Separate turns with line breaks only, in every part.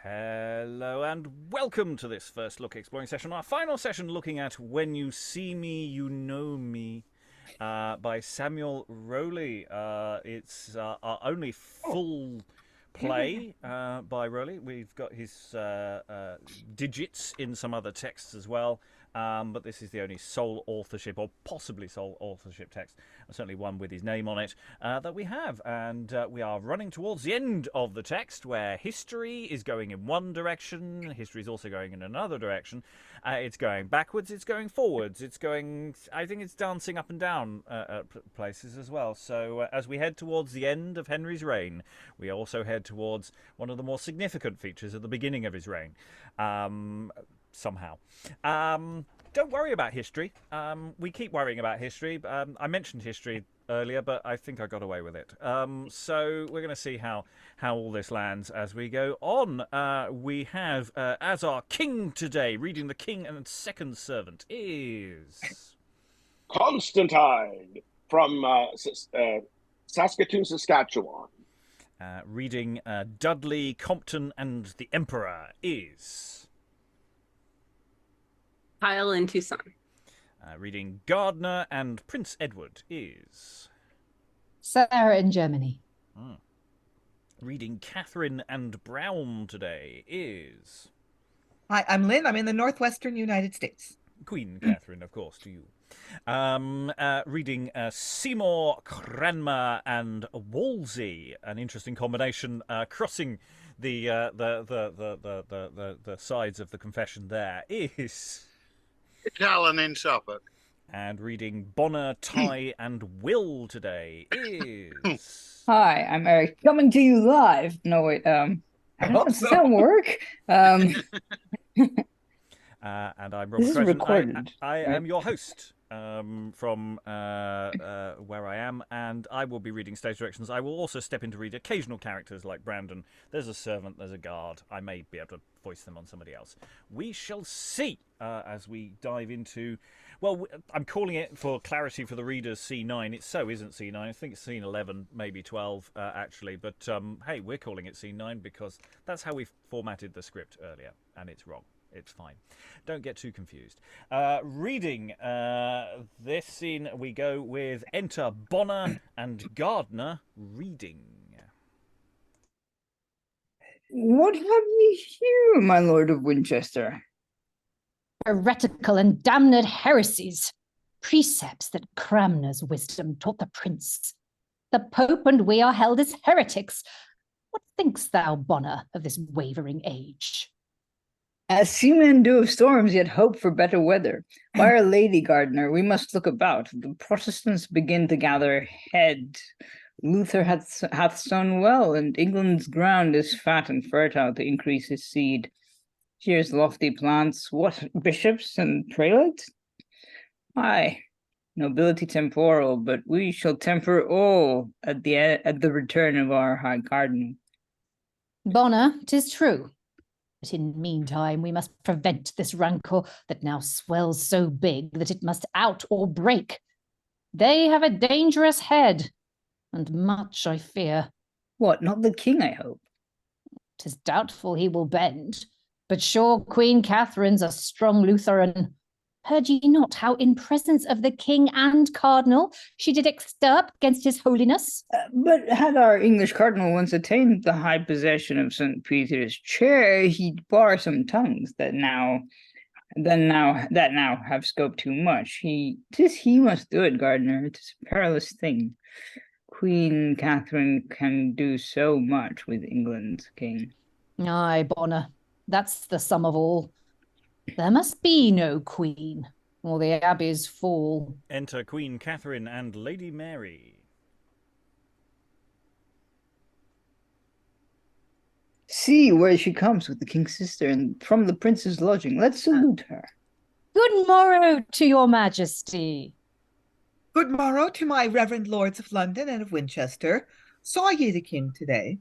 Hello and welcome to this first look exploring session, our final session looking at When You See Me, You Know Me by Samuel Rowley. It's our only full play by Rowley. We've got his digits in some other texts as well, but this is the only sole authorship, or possibly sole authorship text, certainly one with his name on it, that we have. And we are running towards the end of the text, where history is going in one direction, history is also going in another direction. It's going backwards, it's going forwards, it's going, I think it's dancing up and down places as well. So as we head towards the end of Henry's reign, we also head towards one of the more significant features at the beginning of his reign. Somehow. Don't worry about history. We keep worrying about history. I mentioned history earlier, but I think I got away with it. So we're going to see how all this lands as we go on. We have, as our king today, reading the king and second servant, is...
Constantine from Saskatoon, Saskatchewan.
Reading Dudley, Compton, and the Emperor is...
Kyle in Tucson.
Reading Gardner and Prince Edward is...
Sarah in Germany.
Reading Katherine and Browne today is...
Hi, I'm Lynn. I'm in the northwestern United States.
Queen Katherine, of course, to you. Reading Seymour, Cranmer, and Wolsey, an interesting combination, crossing the sides of the confession there is...
Alan in Suffolk.
And reading Bonner, Ty, and Will today is...
Hi, I'm Eric, coming to you live. No, wait, I hope
so.
that work.
And I'm Robert
This is
Crighton.
recorded,
I
right?
am your host from where I am, and I will be reading stage directions. I will also step in to read occasional characters like Brandon. There's a servant, there's a guard. I may be able to voice them on somebody else. We shall see as we dive into... Well, I'm calling it, for clarity for the readers, C9. It so isn't C9. I think it's scene 11, maybe 12, actually. But, hey, we're calling it C9 because that's how we formatted the script earlier, and it's wrong. It's fine. Don't get too confused. Reading this scene, we go with Enter Bonner and Gardner reading.
What have ye here, my lord of Winchester?
Heretical and damned heresies, precepts that Cranmer's wisdom taught the prince. The Pope and we are held as heretics. What thinkst thou, Bonner, of this wavering age?
As seamen do of storms, yet hope for better weather. By Our Lady, Gardner, we must look about. The Protestants begin to gather head. Luther hath sown well, and England's ground is fat and fertile to increase his seed. Here's lofty plants, what, bishops and prelates? Aye, nobility temporal, but we shall temper all at the return of our high cardinal.
Bonner, 'tis true. But in meantime we must prevent this rancour that now swells so big that it must out or break. They have a dangerous head, and much I fear.
What, not the king, I hope?
'Tis doubtful he will bend, but sure Queen Catherine's a strong Lutheran. Heard ye not how in presence of the king and cardinal she did extirp against his holiness?
But had our English cardinal once attained the high possession of St. Peter's chair, he'd bar some tongues that now have scope too much. He must do it, Gardner. It is a perilous thing. Queen Katherine can do so much with England's king.
Aye, Bonner, that's the sum of all. There must be no queen, or the abbeys fall.
Enter Queen Katherine and Lady Mary.
See where she comes with the king's sister, and from the prince's lodging. Let's salute her.
Good morrow to your majesty.
Good morrow to my reverend lords of London and of Winchester. Saw ye the king today?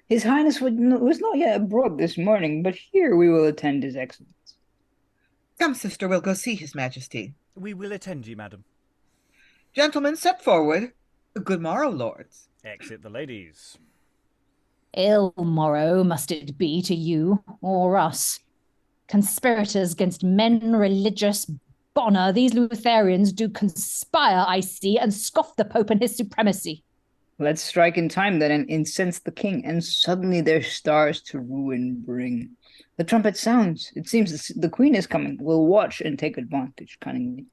His highness was not yet abroad this morning, but here we will attend his excellence.
Come, sister, we'll go see his majesty.
We will attend you, madam.
Gentlemen, step forward. Good morrow, lords.
Exit the ladies.
Ill morrow must it be to you or us. Conspirators against men religious. Bonner, these Lutherans do conspire, I see, and scoff the Pope and his supremacy.
Let's strike in time then and incense the king, and suddenly their stars to ruin bring. The trumpet sounds. It seems the queen is coming. We'll watch and take advantage cunningly.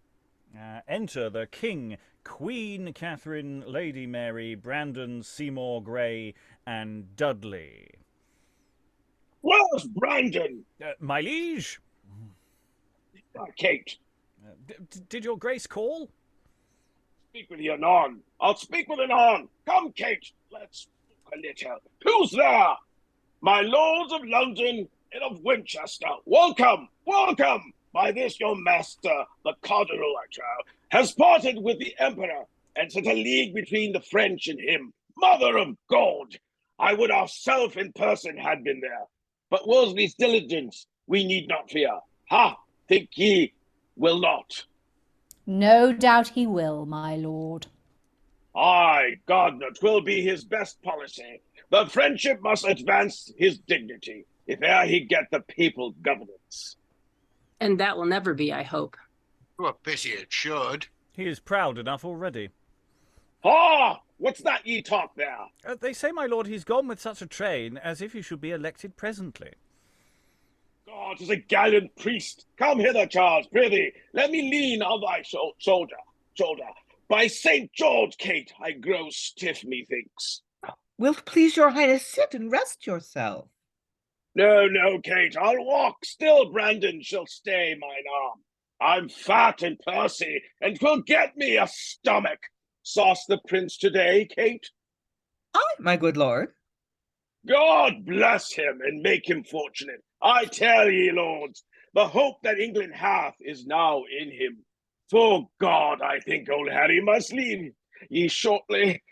Enter the king, Queen Katherine, Lady Mary, Brandon, Seymour, Grey, and Dudley.
Where's Brandon?
My liege?
Kate.
Did your grace call?
Speak with you anon. I'll speak with anon. Come, Kate, let's speak a little. Who's there? My lords of London and of Winchester, welcome, welcome. By this your master, the cardinal, I trow, has parted with the emperor and set a league between the French and him. Mother of God! I would ourself in person had been there. But Wolsey's diligence we need not fear. Ha! Think ye will not?
No doubt he will, my lord.
Aye, Gardner, 'twill be his best policy. The friendship must advance his dignity, if e'er he get the papal governance.
And that will never be, I hope.
Well, pity it should.
He is proud enough already.
Ah! What's that ye talk there?
They say, my lord, he's gone with such a train as if he should be elected presently.
God is a gallant priest. Come hither, Charles, prithee. Let me lean on thy shoulder. By St. George, Kate, I grow stiff, methinks.
Wilt please your highness sit and rest yourself?
No, Kate, I'll walk. Still Brandon shall stay mine arm. I'm fat and pursy, and 'twill get me a stomach. Sauce the prince today, Kate?
Aye, my good lord.
God bless him and make him fortunate. I tell ye, lords, the hope that England hath is now in him. For God, I think old Harry must leave ye shortly.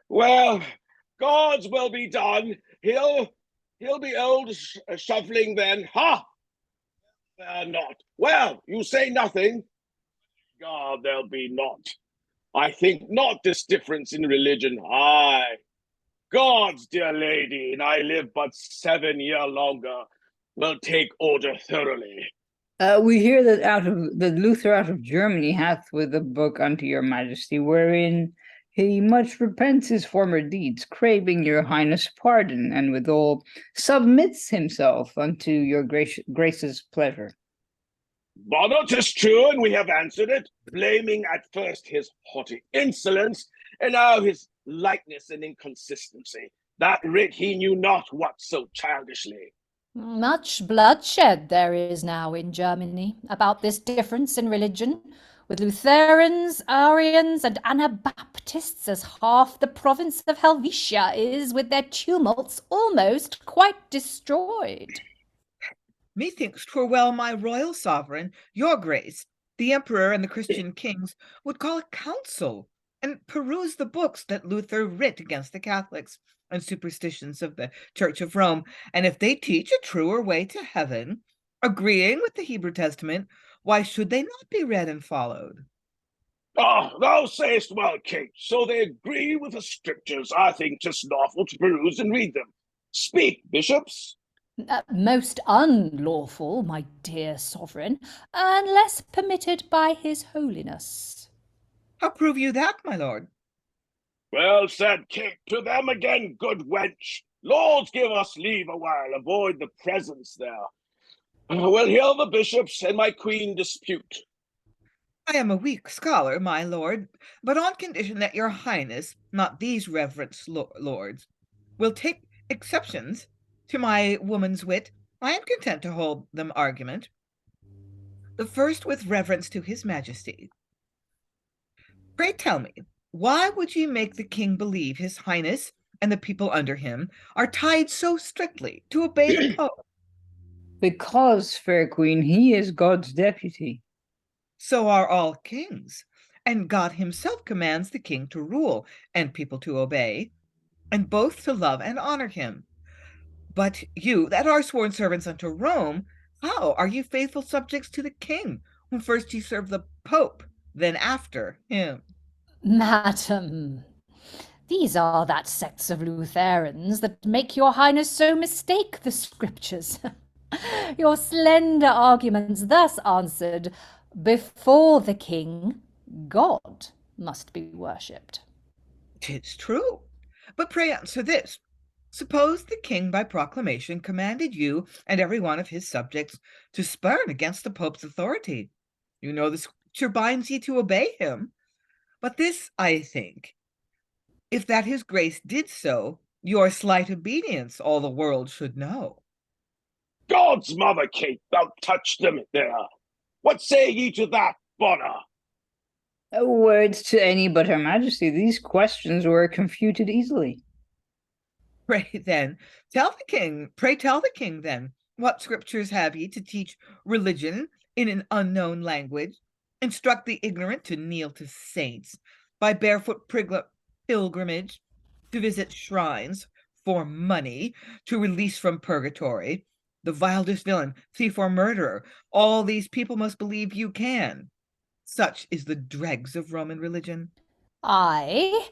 Well, God's will be done. He'll be old shuffling then. Ha! Not. Well, you say nothing. God, there'll be not. I think not this difference in religion. Aye. God's dear lady, and I live but 7 years longer, will take order thoroughly.
We hear that Luther out of Germany hath with a book unto your majesty, wherein he much repents his former deeds, craving your highness pardon, and withal submits himself unto your grace's pleasure.
Bonner, 'tis true, and we have answered it, blaming at first his haughty insolence, and now his lightness and inconsistency. That writ he knew not what so childishly.
Much bloodshed there is now in Germany about this difference in religion, with Lutherans, Arians, and Anabaptists as half the province of Helvetia is, with their tumults, almost quite destroyed.
Methinks 'twere well my royal sovereign, your grace, the emperor and the Christian kings, would call a council and peruse the books that Luther writ against the Catholics and superstitions of the Church of Rome, and if they teach a truer way to heaven, agreeing with the Hebrew Testament, why should they not be read and followed?
Ah, thou sayest well, Kate. So they agree with the scriptures. I think 'tis lawful to peruse and read them. Speak, bishops.
Most unlawful, my dear sovereign, unless permitted by his holiness.
How prove you that, my lord?
Well said, Kate. To them again, good wench. Lords, give us leave a while. Avoid the presence there. We'll hear the bishops and my queen dispute.
I am a weak scholar, my lord, but on condition that your highness, not these reverend lords, will take exceptions to my woman's wit, I am content to hold them argument. The first with reverence to his majesty. Pray tell me, why would ye make the king believe his highness and the people under him are tied so strictly to obey the Pope?
Because, fair queen, he is God's deputy.
So are all kings, and God himself commands the king to rule and people to obey, and both to love and honor him. But you, that are sworn servants unto Rome, how are you faithful subjects to the king, when first ye serve the Pope, then after him?
Madam, These are that sects of Lutherans that make your highness so mistake the scriptures. Your slender arguments thus answered, before the king, God must be worshipped.
'Tis true. But pray answer this. Suppose the king by proclamation commanded you and every one of his subjects to spurn against the Pope's authority. You know the scripture binds ye to obey him. But this, I think, if that his grace did so, your slight obedience all the world should know.
God's mother, Kate, thou touched them there. What say ye to that, Bonner?
Words to any but her majesty. These questions were confuted easily.
Pray tell the king then, what scriptures have ye to teach religion in an unknown language, instruct the ignorant to kneel to saints, by barefoot pilgrimage, to visit shrines for money, to release from purgatory, the vilest villain, thief or murderer, all these people must believe you can. Such is the dregs of Roman religion.
Aye,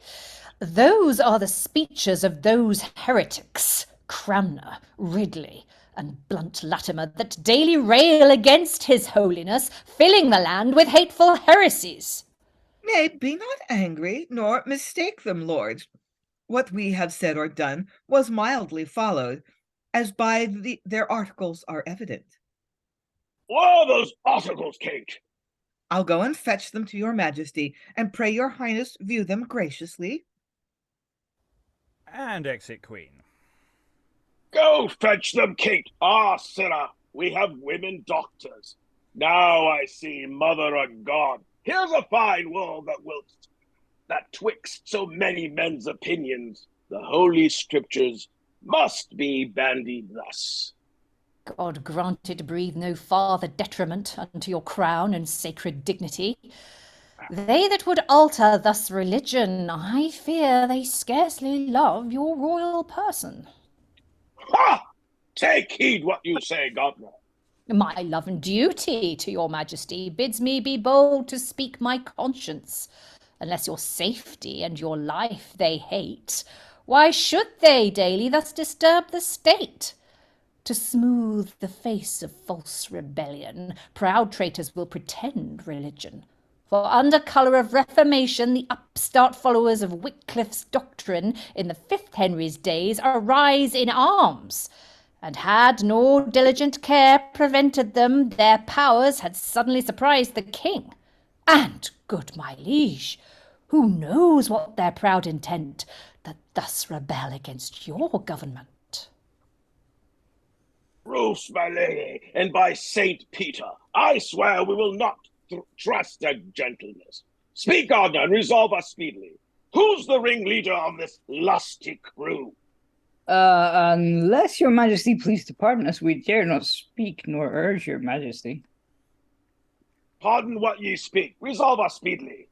those are the speeches of those heretics, Cranmer, Ridley, and blunt Latimer, that daily rail against his holiness, filling the land with hateful heresies.
Nay, be not angry, nor mistake them, lords. What we have said or done was mildly followed, as by their articles are evident.
What are those articles, Kate?
I'll go and fetch them to your majesty, and pray your highness view them graciously.
And exit Queen.
Go fetch them, Kate. Ah, sinner, we have women doctors. Now I see, mother of God, here's a fine world that twixt so many men's opinions, the holy scriptures must be bandied thus.
God grant it breathe no farther detriment unto your crown and sacred dignity. They that would alter thus religion, I fear they scarcely love your royal person.
Ha! Take heed what you say, Gardner.
My love and duty to your majesty bids me be bold to speak my conscience. Unless your safety and your life they hate, why should they daily thus disturb the state? To smooth the face of false rebellion, proud traitors will pretend religion. For under colour of reformation, the upstart followers of Wycliffe's doctrine in the 5th Henry's days arise in arms. And had nor diligent care prevented them, their powers had suddenly surprised the king. And, good my liege, who knows what their proud intent, that thus rebel against your government?
Bruce, my lady, and by Saint Peter, I swear we will not trust their gentleness. Speak, Gardner, and resolve us speedily. Who's the ringleader of this lusty crew?
Unless your majesty please to pardon us, we dare not speak nor urge your majesty.
Pardon what ye speak. Resolve us speedily.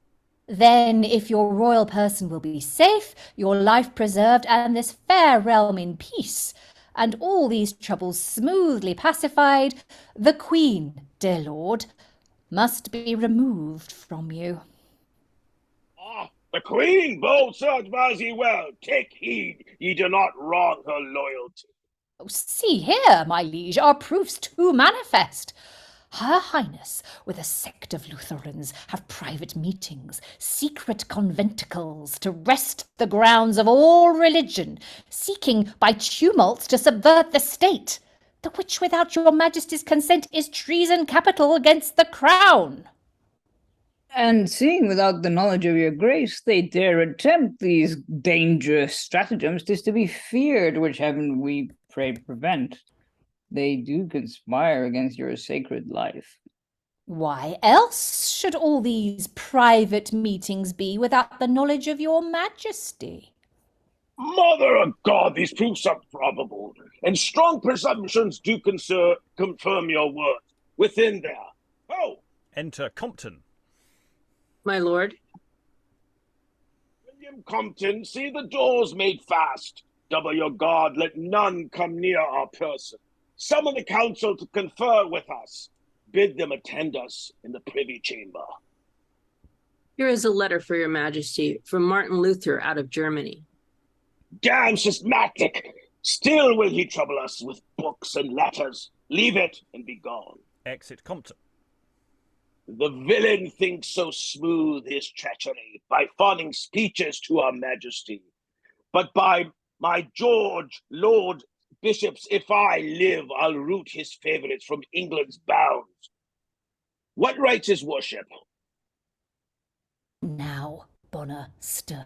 Then, if your royal person will be safe, your life preserved, and this fair realm in peace, and all these troubles smoothly pacified, the queen, dear lord, must be removed from you.
Ah, the queen, bold sir, advise ye well. Take heed ye do not wrong her loyalty.
Oh, see here, my liege, are proofs too manifest. Her Highness, with a sect of Lutherans, have private meetings, secret conventicles, to wrest the grounds of all religion, seeking by tumults to subvert the state, the which without your majesty's consent is treason capital against the crown.
And seeing without the knowledge of your grace they dare attempt these dangerous stratagems, 'tis to be feared, which heaven we pray prevent. They do conspire against your sacred life.
Why else should all these private meetings be without the knowledge of your majesty?
Mother of God, these proofs are probable, and strong presumptions do confirm your words. Within there. Oh!
Enter Compton.
My lord.
William Compton, see the doors made fast. Double your guard, let none come near our person. Summon the council to confer with us. Bid them attend us in the privy chamber.
Here is a letter for your majesty from Martin Luther out of Germany.
Damn schismatic! Still will he trouble us with books and letters. Leave it and be gone.
Exit Compton.
The villain thinks so smooth his treachery by fawning speeches to our majesty. But by my George, Lord Bishops, if I live, I'll root his favourites from England's bounds. What rights his worship?
Now, Bonner, stir.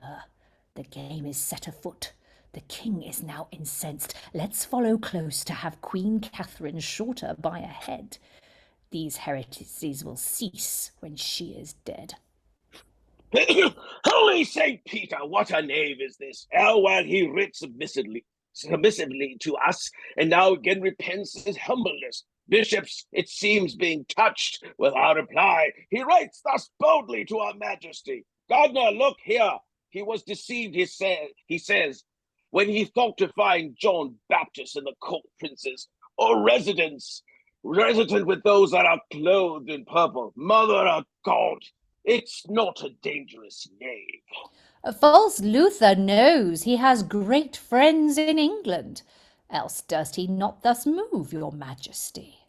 The game is set afoot. The king is now incensed. Let's follow close to have Queen Katherine shorter by a head. These heresies will cease when she is dead.
Holy Saint Peter, what a knave is this! While he writ submissively to us, and now again repents his humbleness. Bishops, it seems, being touched without reply, he writes thus boldly to our majesty. Gardner, look here. He was deceived, he says, when he thought to find John Baptist in the court princes, or resident with those that are clothed in purple. Mother of God, it's not a dangerous knave.
A false Luther knows he has great friends in England. Else does he not thus move, your majesty?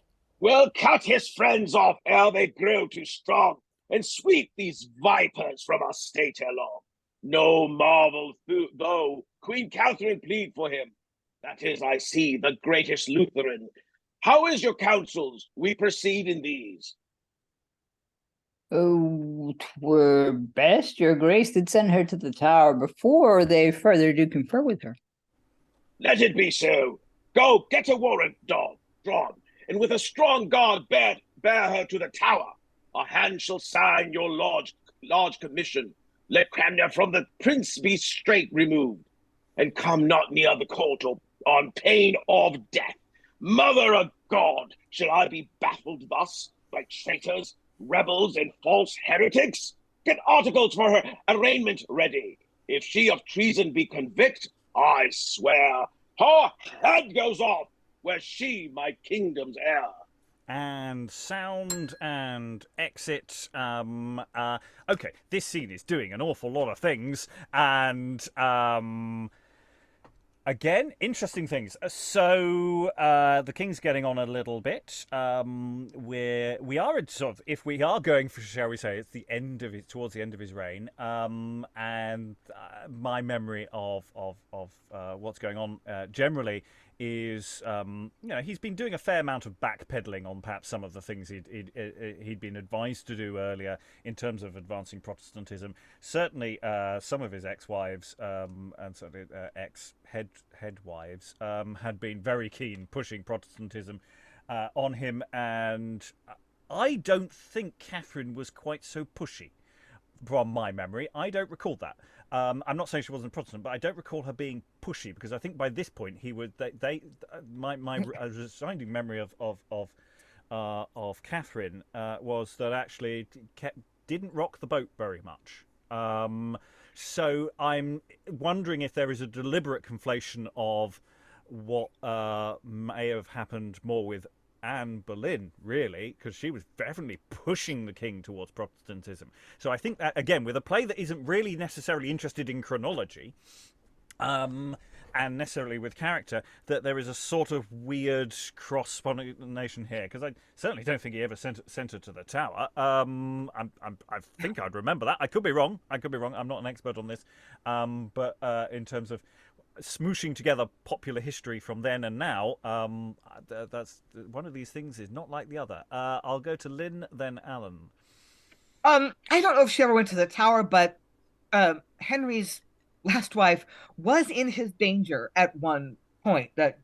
Well, cut his friends off ere they grow too strong, and sweep these vipers from our state along. No marvel, though Queen Katherine plead for him. That is, I see, the greatest Lutheran. How is your counsels? We proceed in these.
Oh, 'twere best your grace did send her to the tower before they further do confer with her.
Let it be so. Go, get a warrant drawn, and with a strong guard bear her to the tower. Our hand shall sign your large commission. Let Cranmer from the prince be straight removed, and come not near the court on pain of death. Mother of God, shall I be baffled thus by traitors, rebels, and false heretics? Get articles for her arraignment ready. If she of treason be convict, I swear her head goes off, were she my kingdom's heir.
And sound and exit. Okay, this scene is doing an awful lot of things, and again, interesting things. So the king's getting on a little bit. We are in sort of, if we are going for, shall we say, it's the end of it, towards the end of his reign. And my memory of what's going on generally is, he's been doing a fair amount of backpedaling on perhaps some of the things he'd been advised to do earlier in terms of advancing Protestantism. Certainly, some of his ex-wives and certainly ex-headwives had been very keen pushing Protestantism on him, and I don't think Katherine was quite so pushy. From my memory, I don't recall that. I'm not saying she wasn't Protestant, but I don't recall her being pushy, because I think by this point my resounding memory of Katherine was that actually didn't rock the boat very much. So I'm wondering if there is a deliberate conflation of what may have happened more with Anne Boleyn, really, because she was definitely pushing the king towards Protestantism. So I think that, again, with a play that isn't really necessarily interested in chronology, and necessarily with character, that there is a sort of weird cross-pollination here, because I certainly don't think he ever sent her to the tower. I think I'd remember that. I could be wrong. I'm not an expert on this. But in terms of smooshing together popular history from then and now, that's one of these things is not like the other. I'll go to Lynn, then Alan.
I don't know if she ever went to the tower, but Henry's last wife was in his danger at one point. That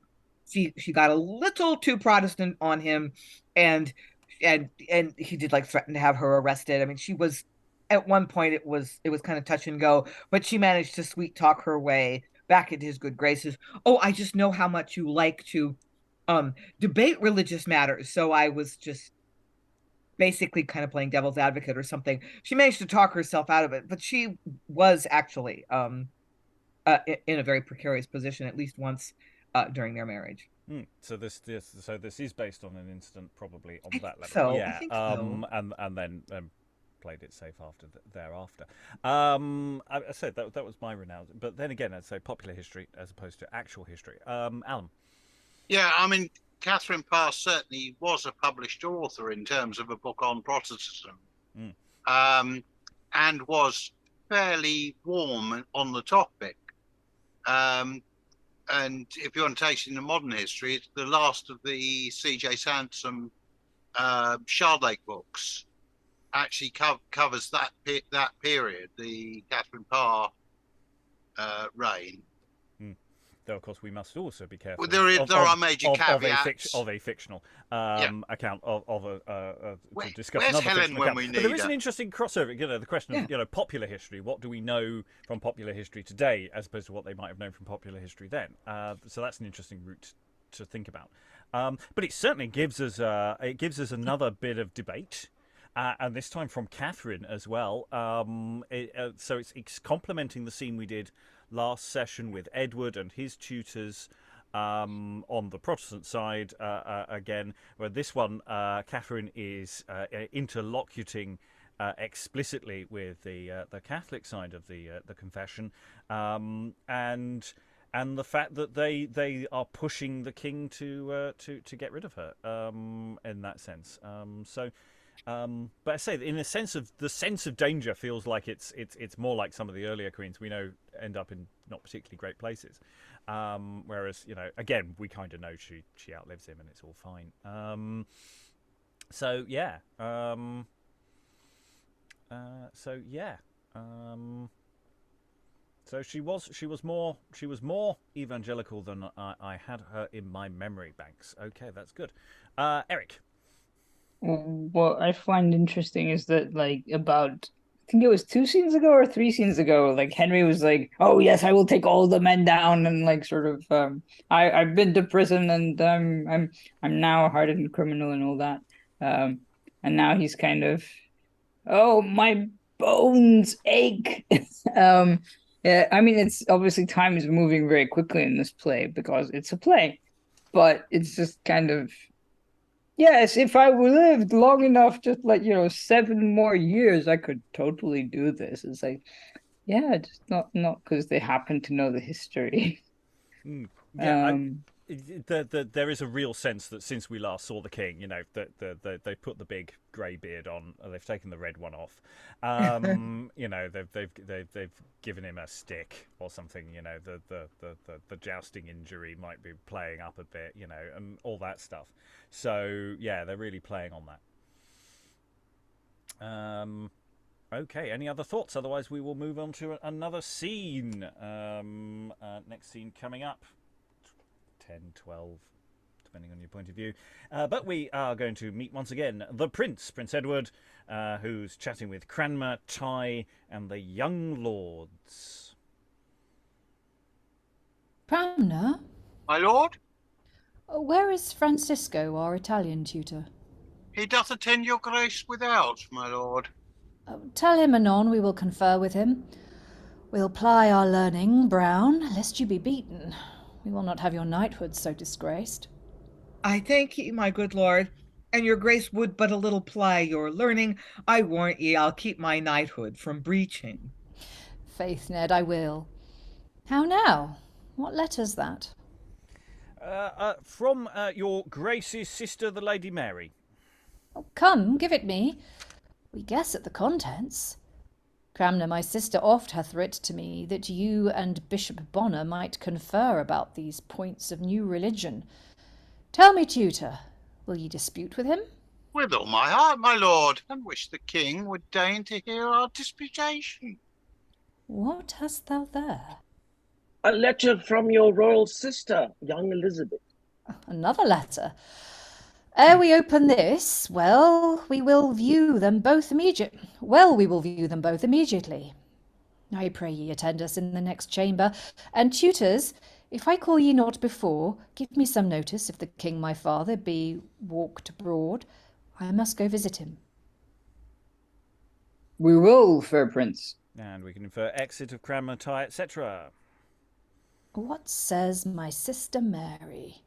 she got a little too Protestant on him, and he did like threaten to have her arrested. I mean, she was at one point it was kind of touch and go, but she managed to sweet talk her way back into his good graces. Oh, I just know how much you like to debate religious matters, so I was just basically kind of playing devil's advocate or something. She managed to talk herself out of it, but she was actually in a very precarious position at least once during their marriage.
So this is based on an incident, probably on that level.
So,
yeah.
I think so.
And then played it safe thereafter. I said that was my renown, but then again, I'd say popular history as opposed to actual history. Alan.
Yeah, I mean, Catherine Parr certainly was a published author in terms of a book on Protestantism, and was fairly warm on the topic. And if you want to take it into modern history, it's the last of the C.J. Sansom Shardake books. Actually covers that period, the Catherine Parr reign.
Though, of course, we must also be careful.
Well, there are major caveats
of a fictional account to discuss
where's
another
Helen
fictional
when
account.
we
But
need
there is
her?
an interesting crossover. The question of popular history. What do we know from popular history today, as opposed to what they might have known from popular history then? So that's an interesting route to think about. But it certainly gives us another bit of debate. And this time from Katherine as well. So it's complementing the scene we did last session with Edward and his tutors on the Protestant side again, where this one Katherine is interlocuting explicitly with the Catholic side of the confession, and the fact that they are pushing the king to get rid of her in that sense. But I say, in a sense of the sense of danger, feels like it's more like some of the earlier queens we know end up in not particularly great places. Whereas, again, we kind of know she outlives him and it's all fine. So she was more evangelical than I had her in my memory banks. Okay, that's good. Eric.
What I find interesting is that, I think it was 2 scenes ago or 3 scenes ago, Henry was like, "Oh yes, I will take all the men down," and I've been to prison and I'm now a hardened criminal and all that. And now he's kind of, "Oh, my bones ache." Yeah, I mean, it's obviously time is moving very quickly in this play because it's a play, but it's just kind of. Yes, if I lived long enough, just 7 more years, I could totally do this. It's just not because they happen to know the history.
Yeah, there is a real sense that since we last saw the king, that they put the big grey beard on, they've taken the red one off. They've given him a stick or something. The jousting injury might be playing up a bit, and all that stuff. So yeah, they're really playing on that. Okay, any other thoughts? Otherwise, we will move on to another scene. Next scene coming up. 10, 12, depending on your point of view. But we are going to meet once again the Prince Edward, who's chatting with Cranmer, Ty, and the young lords.
Cranmer?
My lord?
Where is Francisco, our Italian tutor?
He doth attend your grace without, my lord.
Tell him anon we will confer with him. We'll ply our learning, Browne, lest you be beaten. We will not have your knighthood so disgraced.
I thank ye, my good lord, and your grace would but a little ply your learning. I warrant ye I'll keep my knighthood from breaching.
Faith, Ned, I will. How now? What letter's that?
From your grace's sister, the Lady Mary.
Oh, come, give it me. We guess at the contents. Cranmer, my sister, oft hath writ to me that you and Bishop Bonner might confer about these points of new religion. Tell me, tutor, will ye dispute with him?
With all my heart, my lord, and wish the king would deign to hear our disputation.
What hast thou there?
A letter from your royal sister, young Elizabeth.
Another letter. Ere we open this, we will view them both immediately. I pray ye attend us in the next chamber, and tutors, if I call ye not before, give me some notice if the king my father be walked abroad. I must go visit him.
We will, fair prince.
And we can infer exit of Cranmer, Ty, etc.
What says my sister Mary?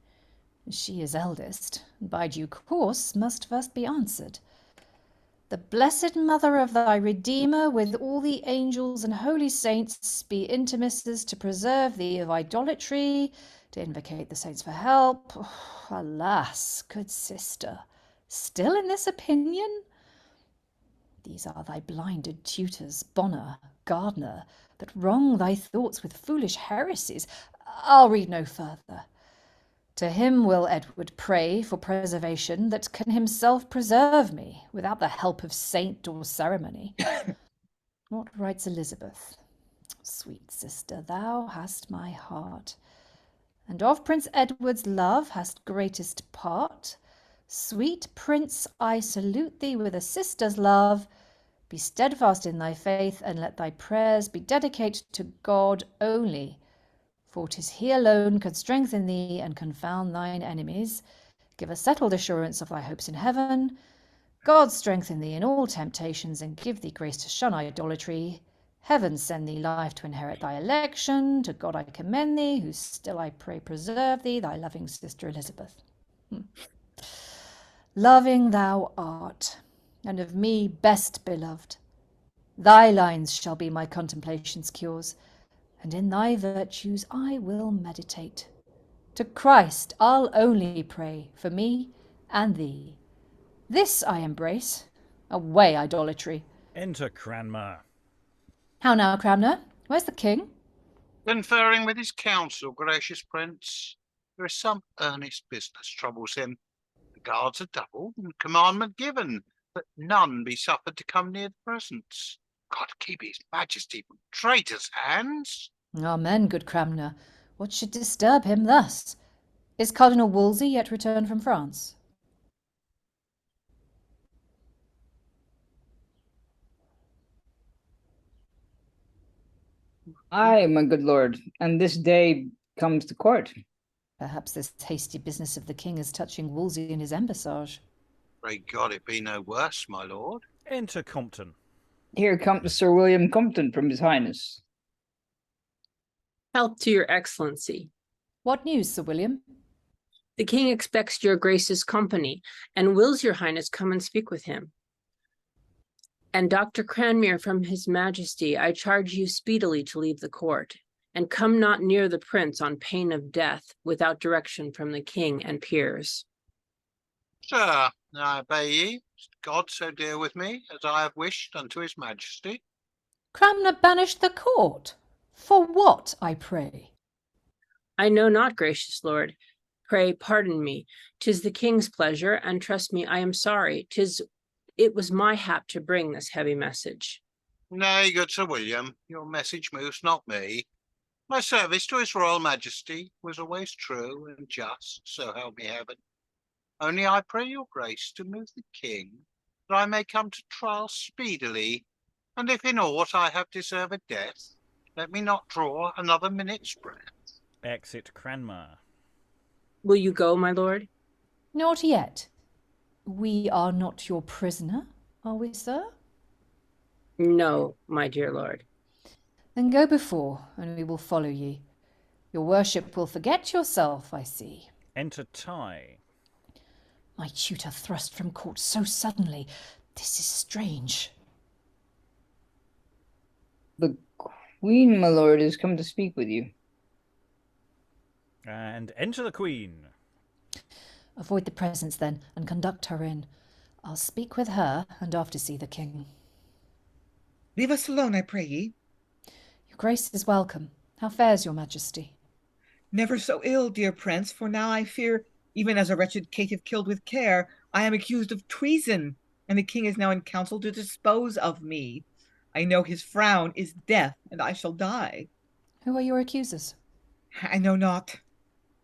She is eldest, and by due course must first be answered. The blessed mother of thy Redeemer, with all the angels and holy saints, be intermisses to preserve thee of idolatry, to invocate the saints for help. Oh, alas, good sister, still in this opinion? These are thy blinded tutors, Bonner, Gardner, that wrong thy thoughts with foolish heresies. I'll read no further. To him will Edward pray for preservation that can himself preserve me, without the help of saint or ceremony. What writes Elizabeth? Sweet sister, thou hast my heart, and of Prince Edward's love hast greatest part. Sweet prince, I salute thee with a sister's love. Be steadfast in thy faith, and let thy prayers be dedicated to God only. For 'tis he alone can strengthen thee and confound thine enemies. Give a settled assurance of thy hopes in heaven. God strengthen thee in all temptations, and give thee grace to shun idolatry. Heaven send thee life to inherit thy election. To God I commend thee, who still I pray preserve thee, thy loving sister Elizabeth. Loving thou art, and of me best beloved. Thy lines shall be my contemplation's cures, and in thy virtues I will meditate. To Christ I'll only pray for me and thee. This I embrace. Away idolatry.
Enter Cranmer.
How now, Cranmer? Where's the king?
Conferring with his council, gracious prince. There is some earnest business troubles him. The guards are doubled, and commandment given that none be suffered to come near the presence. God keep his majesty from traitors' hands.
Amen, good Cranmer. What should disturb him thus? Is Cardinal Wolsey yet returned from France?
Aye, my good lord, and this day comes to court.
Perhaps this hasty business of the king is touching Wolsey and his embassage.
Pray God it be no worse, my lord.
Enter Compton.
Here comes Sir William Compton from his highness.
Health to your excellency.
What news, Sir William?
The king expects your grace's company, and wills your highness come and speak with him. And Dr. Cranmer from his majesty, I charge you speedily to leave the court, and come not near the prince on pain of death, without direction from the king and peers.
Sir, I obey ye. God so deal with me, as I have wished unto his majesty.
Cranmer banished the court? For what, I pray?
I know not, gracious lord. Pray pardon me. 'Tis the king's pleasure, and trust me, I am sorry. It was my hap to bring this heavy message.
Nay, good Sir William, your message moves not me. My service to his royal majesty was always true and just, so help me heaven. Only I pray your grace to move the king, that I may come to trial speedily, and if in aught I have deserved death, let me not draw another minute's breath.
Exit Cranmer.
Will you go, my lord?
Not yet. We are not your prisoner, are we, sir?
No, my dear lord.
Then go before, and we will follow ye. Your worship will forget yourself, I see.
Enter Ty.
My tutor thrust from court so suddenly. This is strange.
The queen, my lord, has come to speak with you.
And enter the Queen.
Avoid the presence, then, and conduct her in. I'll speak with her, and after see the king.
Leave us alone, I pray ye.
Your grace is welcome. How fares your majesty?
Never so ill, dear prince, for now I fear, even as a wretched caitiff killed with care, I am accused of treason, and the king is now in council to dispose of me. I know his frown is death, and I shall die.
Who are your accusers?
I know not.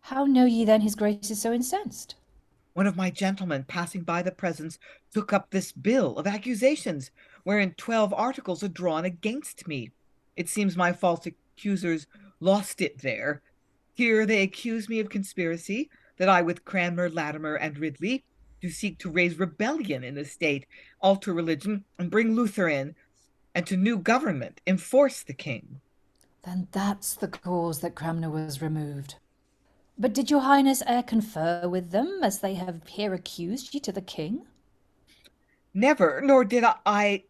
How know ye then his grace is so incensed?
One of my gentlemen passing by the presence took up this bill of accusations, wherein 12 articles are drawn against me. It seems my false accusers lost it there. Here they accuse me of conspiracy, that I with Cranmer, Latimer, and Ridley do seek to raise rebellion in the state, alter religion, and bring Luther in, and to new government enforce the king.
Then that's the cause that Cranmer was removed. But did your highness e'er confer with them, as they have here accused ye to the king?
Never, nor did I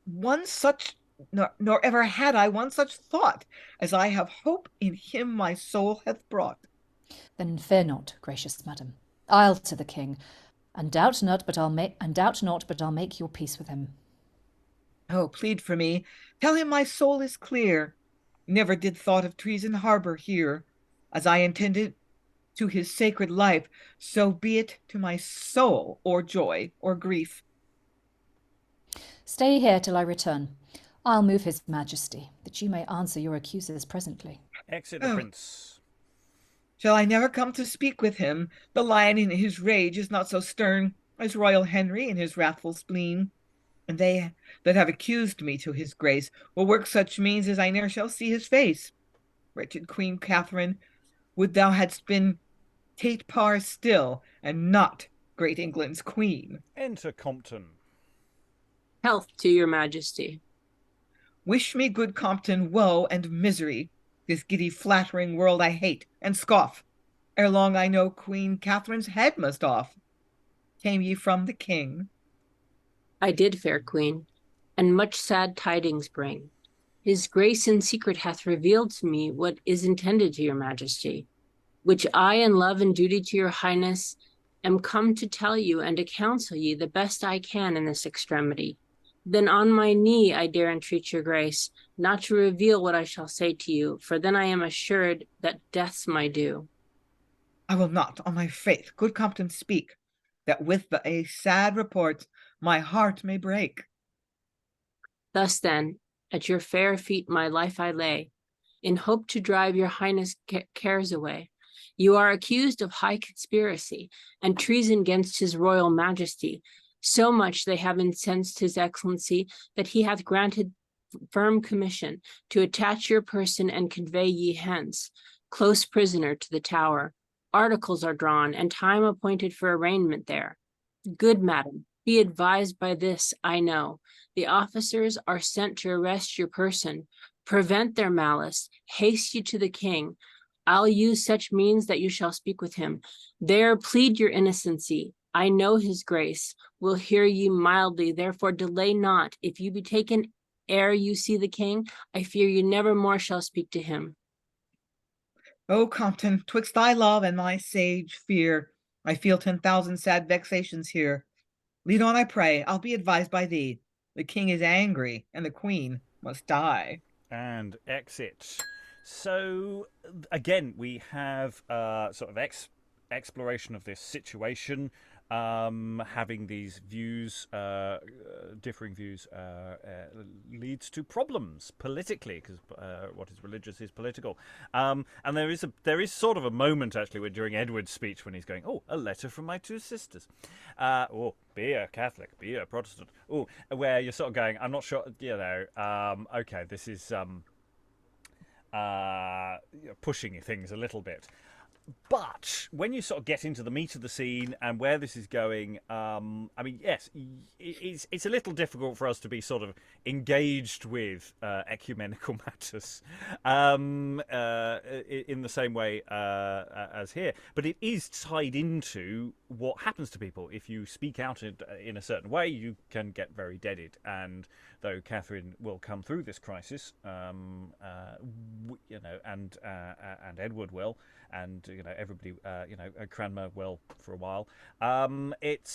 one such, nor ever had I one such thought, as I have hope in him my soul hath brought.
Then fear not, gracious madam. I'll to the king, and doubt not but I'll make your peace with him.
Oh, plead for me. Tell him my soul is clear. Never did thought of treason harbor here. As I intended to his sacred life, so be it to my soul, or joy, or grief.
Stay here till I return. I'll move his majesty, that you may answer your accusers presently.
Exit the prince.
Shall I never come to speak with him? The lion in his rage is not so stern as royal Henry in his wrathful spleen. And they that have accused me to his grace will work such means as I ne'er shall see his face. Wretched Queen Katherine, would thou hadst been Tate Parr still, and not great England's queen.
Enter Compton.
Health to your majesty.
Wish me, good Compton, woe and misery. This giddy flattering world I hate and scoff. Ere long I know Queen Katherine's head must off. Came ye from the king?
I did, fair queen, and much sad tidings bring. His grace in secret hath revealed to me what is intended to your majesty, which I in love and duty to your highness am come to tell you and to counsel ye the best I can in this extremity. Then on my knee I dare entreat your grace, not to reveal what I shall say to you, for then I am assured that death's my due.
I will not, on my faith, good Compton, speak, that with a sad report my heart may break.
Thus then, at your fair feet my life I lay, in hope to drive your highness cares away. You are accused of high conspiracy and treason against his royal majesty. So much they have incensed his excellency that he hath granted firm commission to attach your person and convey ye hence, close prisoner to the Tower. Articles are drawn and time appointed for arraignment there. Good madam, be advised by this, I know. The officers are sent to arrest your person, prevent their malice, haste you to the king. I'll use such means that you shall speak with him. There plead your innocency. I know his grace will hear you mildly, therefore delay not. If you be taken ere you see the king, I fear you never more shall speak to him.
O Compton, twixt thy love and my sage fear, I feel 10,000 sad vexations here. Lead on, I pray, I'll be advised by thee. The king is angry, and the queen must die.
And exit. So, again, we have sort of exploration of this situation, having these views, differing views, leads to problems politically, because what is religious is political. And there is sort of a moment actually where during Edward's speech when he's going, "Oh, a letter from my two sisters," or be a Catholic, be a Protestant, where you're sort of going, I'm not sure, okay, this is pushing things a little bit. But when you sort of get into the meat of the scene and where this is going, I mean, yes, it's a little difficult for us to be sort of engaged with ecumenical matters in the same way as here. But it is tied into what happens to people. If you speak out in a certain way, you can get very deaded. And though Katherine will come through this crisis, and Edward will, and everybody, Cranmer will for a while. It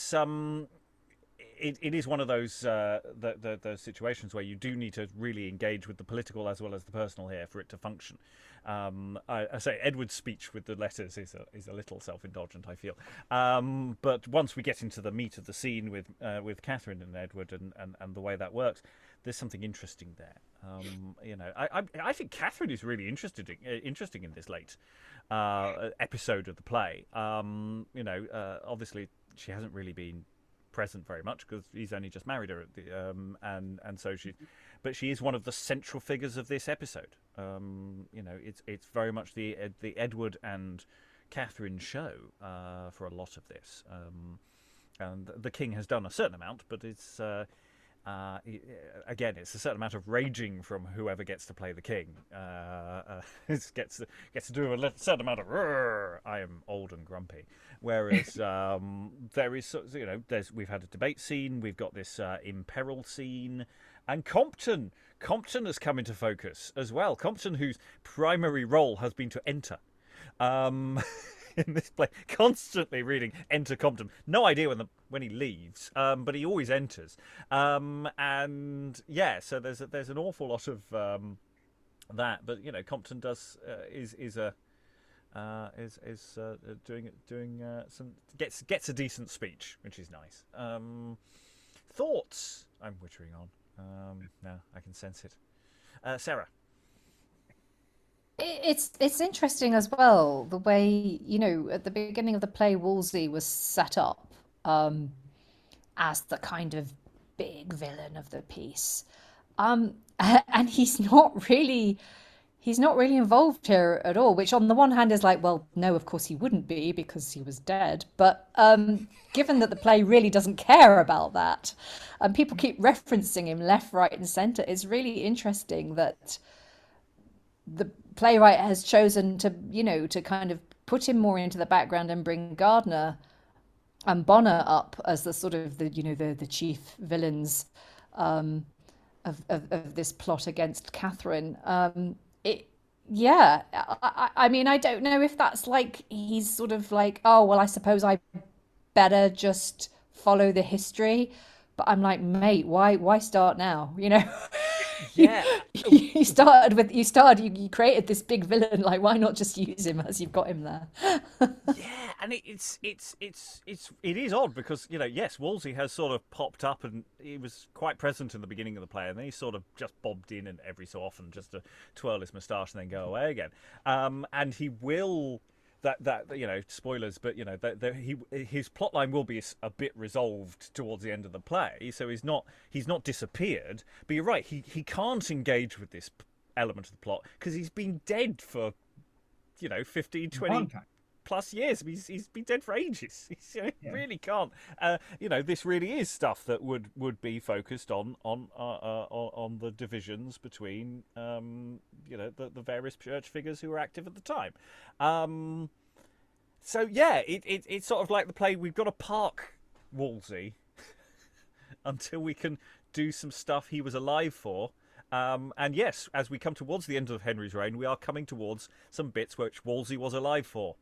is one of those those situations where you do need to really engage with the political as well as the personal here for it to function. I say Edward's speech with the letters is a little self-indulgent, I feel. But once we get into the meat of the scene with Katherine and Edward and the way that works, there's something interesting there. I think Katherine is really interesting in this late episode of the play. Obviously she hasn't really been present very much because he's only just married her and so but she is one of the central figures of this episode. It's very much the Edward and Katherine show for a lot of this, and the king has done a certain amount, but it's again, it's a certain amount of raging from whoever gets to play the king. It gets to do a certain amount of "Rrr, I am old and grumpy." Whereas there is, we've had a debate scene, we've got this imperil scene, and Compton has come into focus as well. Compton, whose primary role has been to enter. In this play, constantly reading "Enter Compton." No idea when he leaves, but he always enters. And yeah, so there's an awful lot of that. But Compton is doing some gets a decent speech, which is nice. Thoughts? I'm wittering on. Now I can sense it. Sarah.
It's interesting as well, the way, at the beginning of the play, Wolsey was set up as the kind of big villain of the piece. And he's not really involved here at all, which on the one hand is like, well, no, of course he wouldn't be because he was dead. But given that the play really doesn't care about that, and people keep referencing him left, right, and centre, it's really interesting that the playwright has chosen to kind of put him more into the background and bring Gardner and Bonner up as the sort of the chief villains of this plot against Katherine. I mean, I don't know if that's like he's sort of like, oh well, I suppose I better just follow the history. But I'm like, mate, why start now?
Yeah.
You created this big villain. Like, why not just use him as you've got him there?
Yeah, and it is odd because yes, Wolsey has sort of popped up and he was quite present in the beginning of the play, and then he sort of just bobbed in and every so often just to twirl his moustache and then go away again. And he will. That spoilers, but his plotline will be a bit resolved towards the end of the play, so he's not disappeared. But you're right, he can't engage with this element of the plot because he's been dead for 15, 20 plus years. He's been dead for ages. Really can't. This really is stuff that would be focused on the divisions between the various church figures who were active at the time. So yeah, it's sort of like the play. We've got to park Wolsey until we can do some stuff he was alive for. And yes, as we come towards the end of Henry's reign, we are coming towards some bits which Wolsey was alive for.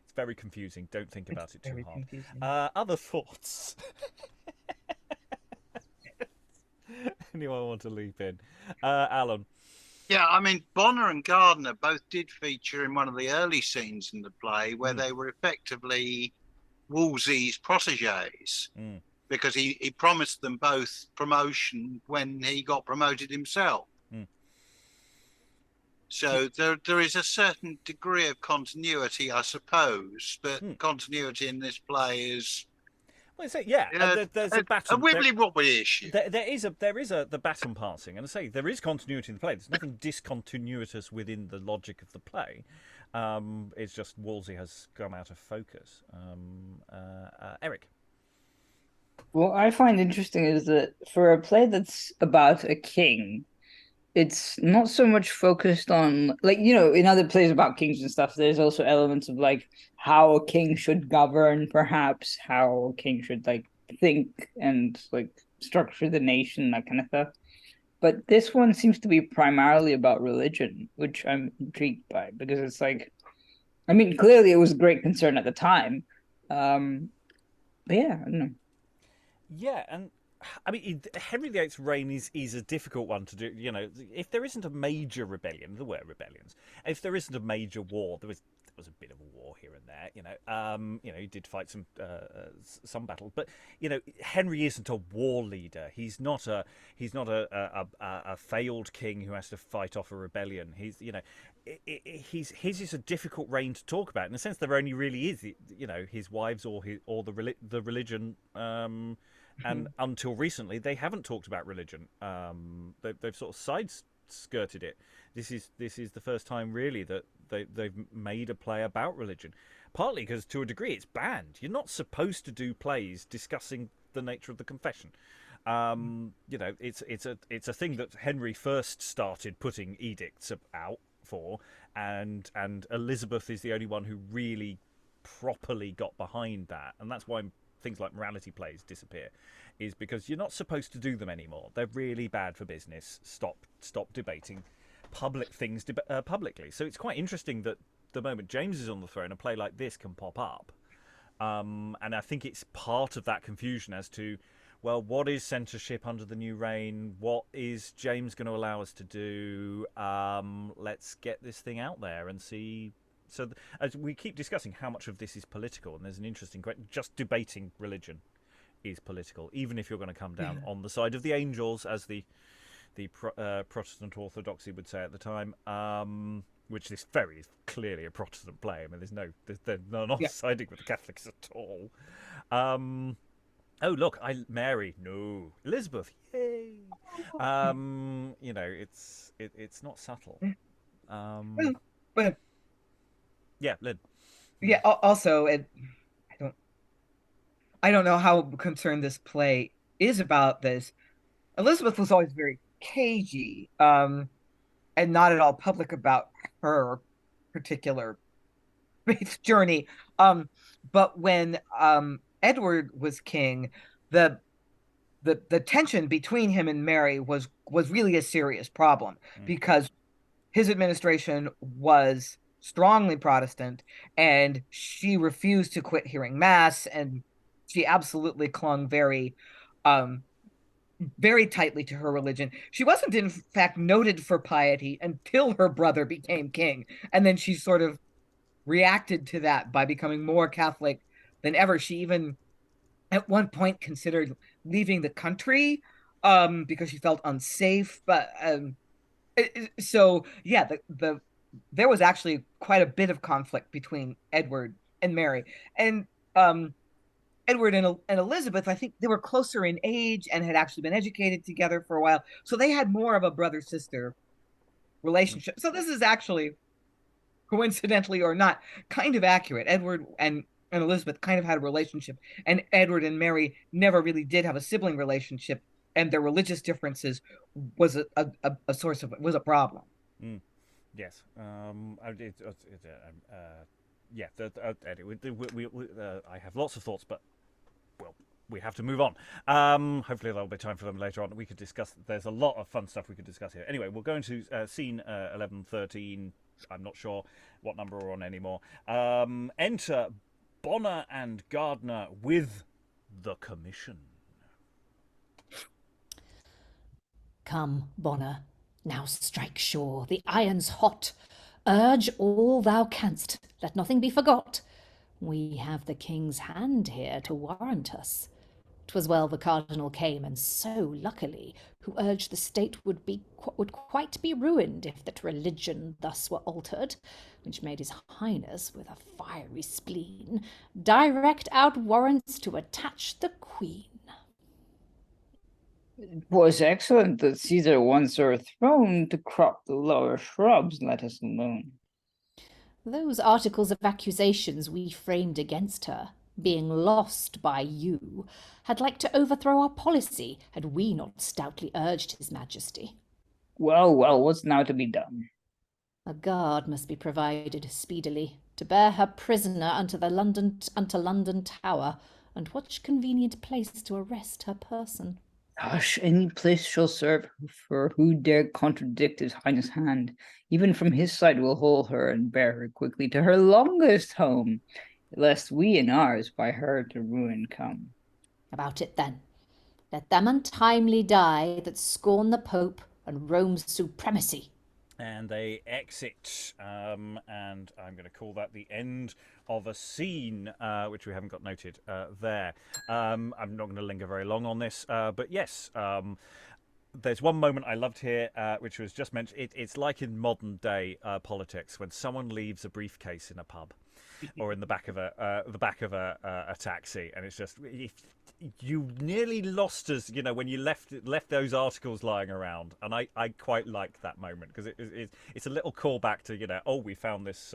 It's very confusing. Don't think about it too hard. Other thoughts? Anyone want to leap in? Alan?
Yeah, I mean, Bonner and Gardner both did feature in one of the early scenes in the play where they were effectively Wolsey's protégés. Because he promised them both promotion when he got promoted himself. So there is a certain degree of continuity, I suppose, but continuity in this play is...
Well, there's a baton.
A wibbly-wobbly issue.
There is the baton passing, and I say there is continuity in the play. There's nothing discontinuous within the logic of the play. It's just Wolsey has come out of focus. Eric?
What I find interesting is that for a play that's about a king, it's not so much focused on, in other plays about kings and stuff, there's also elements of, how a king should govern, perhaps, how a king should, think and, structure the nation, that kind of stuff. But this one seems to be primarily about religion, which I'm intrigued by, because it's clearly it was a great concern at the time. But yeah, I don't know.
Yeah, and I mean, Henry VIII's reign is a difficult one to do. If there isn't a major rebellion, there were rebellions. If there isn't a major war, there was a bit of a war here and there. He did fight some battles, but Henry isn't a war leader. He's not a failed king who has to fight off a rebellion. His is a difficult reign to talk about. In a sense, there only really is his wives or the religion. And until recently, they haven't talked about religion. They've sort of side-skirted it. This is the first time really that they've made a play about religion. partly because to a degree it's banned. You're not supposed to do plays discussing the nature of the confession. It's a thing that Henry first started putting edicts out for, and Elizabeth is the only one who really properly got behind that, and that's why things like morality plays disappear, is because you're not supposed to do them anymore. They're really bad for business. Stop debating public things publicly. So it's quite interesting that the moment James is on the throne, a play like this can pop up, and I think it's part of that confusion as to, well, what is censorship under the new reign? What is James going to allow us to do? Let's get this thing out there and see. So as we keep discussing how much of this is political, and there's an interesting question, just debating religion is political, even if you're going to come down on the side of the angels, as the Protestant orthodoxy would say at the time, which is very clearly a Protestant play. I mean, they're not siding with the Catholics at all. Oh, look, Mary, no. Elizabeth, yay. It's not subtle.
But
yeah, Lynn.
Yeah. Also, I don't know how concerned this play is about this. Elizabeth was always very cagey, and not at all public about her particular faith journey. But when Edward was king, the tension between him and Mary was really a serious problem, because his administration was strongly Protestant, and she refused to quit hearing mass, and she absolutely clung very tightly to her religion. She wasn't, in fact, noted for piety until her brother became king, and then she sort of reacted to that by becoming more Catholic than ever. She even at one point considered leaving the country because she felt unsafe. But there was actually quite a bit of conflict between Edward and Mary. And Edward and Elizabeth, I think they were closer in age and had actually been educated together for a while. So they had more of a brother-sister relationship. So this is actually, coincidentally or not, kind of accurate. Edward and Elizabeth kind of had a relationship, and Edward and Mary never really did have a sibling relationship, and their religious differences was a problem.
Yes. I have lots of thoughts, but we have to move on. Hopefully there'll be time for them later on. We could discuss. There's a lot of fun stuff we could discuss here. Anyway, we'll go into scene 11, 13. I'm not sure what number we're on anymore. Enter Bonner and Gardner with the commission.
Come, Bonner, now strike sure, the iron's hot. Urge all thou canst, let nothing be forgot. We have the king's hand here to warrant us. 'Twas well the cardinal came, and so luckily, who urged the state would quite be ruined if that religion thus were altered, which made his highness, with a fiery spleen, direct out warrants to attach the queen.
It was excellent that Caesar once o'erthrown to crop the lower shrubs, let us alone.
Those articles of accusations we framed against her, being lost by you, had like to overthrow our policy, had we not stoutly urged his majesty.
Well, what's now to be done?
A guard must be provided speedily, to bear her prisoner unto London Tower, and what convenient place to arrest her person.
Hush, any place shall serve, for who dare contradict his highness' hand? Even from his side will hold her and bear her quickly to her longest home, lest we in ours by her to ruin come.
About it then. Let them untimely die that scorn the Pope and Rome's supremacy.
And they exit, and I'm going to call that the end of a scene, which we haven't got noted there. I'm not going to linger very long on this, but yes, there's one moment I loved here, which was just mentioned. It's like in modern day politics when someone leaves a briefcase in a pub. or in the back of a taxi, and it's just if you nearly lost us, when you left those articles lying around, and I quite like that moment because it's a little callback to we found this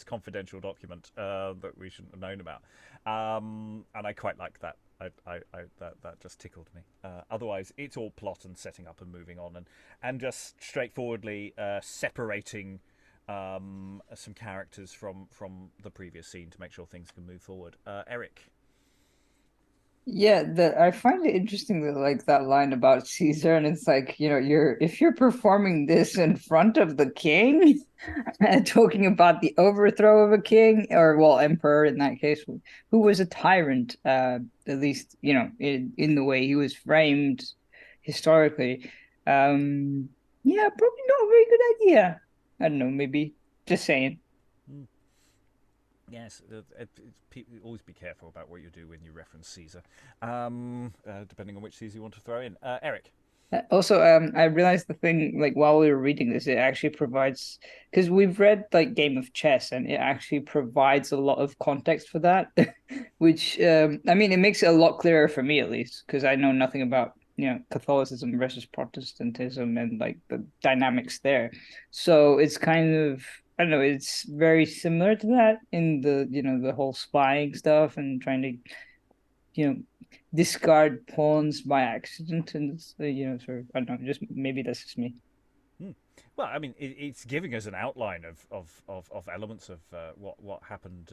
confidential document that we shouldn't have known about, and I quite like that. That just tickled me. Otherwise, it's all plot and setting up and moving on, and just straightforwardly separating some characters from the previous scene to make sure things can move forward. Eric.
Yeah, I find it interesting that like that line about Caesar, and it's like, if you're performing this in front of the king, talking about the overthrow of a king, or well, emperor in that case, who was a tyrant, at least, in the way he was framed historically. Yeah, probably not a very good idea. I don't know, maybe just saying.
Yes, always be careful about what you do when you reference Caesar, depending on which Caesar you want to throw in. Eric.
Also, I realized the thing, like, while we were reading this, it actually provides, because we've read like Game of Chess, and it actually provides a lot of context for that, which it makes it a lot clearer for me, at least, because I know nothing about Catholicism versus Protestantism and like the dynamics there. So it's kind of, I don't know, it's very similar to that in the the whole spying stuff and trying to discard pawns by accident, and sort of, I don't know, just maybe that's just me.
Well, I mean, it's giving us an outline of elements of what happened.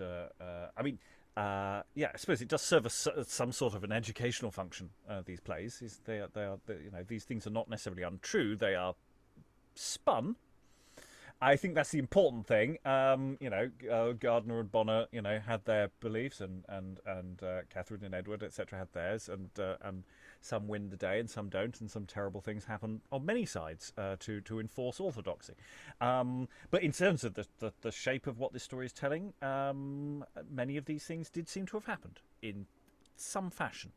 I suppose it does serve some sort of an educational function. These plays, they are these things are not necessarily untrue; they are spun. I think that's the important thing. Gardner and Bonner, had their beliefs, and Katherine and Edward, etc., had theirs, and some win the day and some don't, and some terrible things happen on many sides to enforce orthodoxy. But in terms of the shape of what this story is telling, many of these things did seem to have happened in some fashion.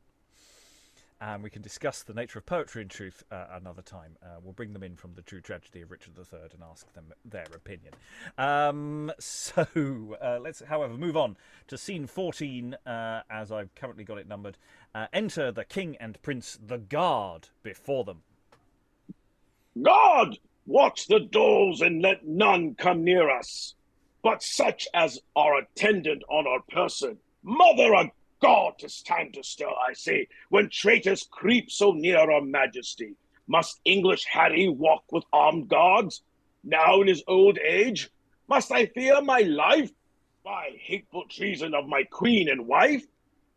And we can discuss the nature of poetry, in truth, another time. We'll bring them in from the True Tragedy of Richard III and ask them their opinion. Let's, however, move on to scene 14, as I've currently got it numbered. Enter the king and prince, the guard, before them.
Guard, watch the doors and let none come near us, but such as are attendant on our person. Mother of God, 'tis time to stir, I say, when traitors creep so near our majesty. Must English Harry walk with armed guards, now in his old age? Must I fear my life by hateful treason of my queen and wife?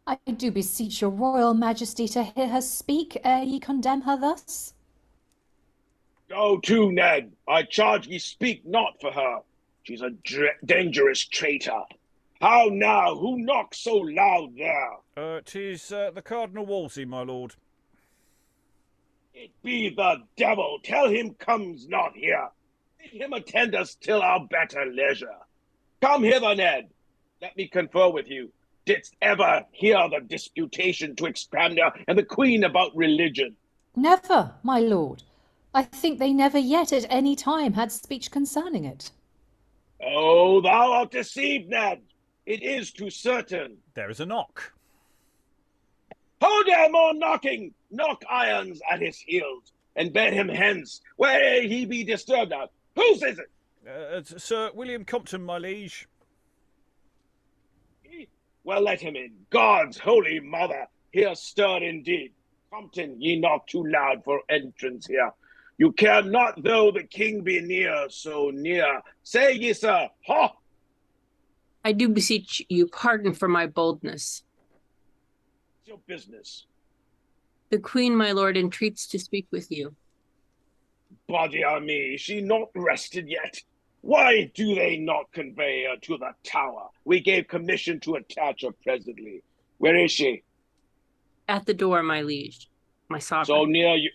I do beseech your royal majesty to hear her speak ere ye condemn her thus.
Go to, Ned, I charge ye speak not for her. She's a dangerous traitor. How now? Who knocks so loud there?
'Tis the Cardinal Wolsey, my lord.
It be the devil. Tell him comes not here. Bid him attend us till our better leisure. Come hither, Ned. Let me confer with you. Didst ever hear the disputation twixt Cranmer and the Queen about religion?
Never, my lord. I think they never yet at any time had speech concerning it.
Oh, thou art deceived, Ned. It is too certain.
There is a knock.
Hold there, more knocking. Knock irons at his heels, and bear him hence, where he be disturbed at. Whose is it?
Sir William Compton, my liege.
Well, let him in. God's holy mother, here stirred indeed. Compton, ye knock too loud for entrance here. You care not though the king be near, so near. Say ye, sir, ha!
I do beseech you pardon for my boldness.
It's your business.
The queen, my lord, entreats to speak with you.
Body on me, is she not rested yet? Why do they not convey her to the tower? We gave commission to attach her presently. Where is she?
At the door, my liege, my sovereign.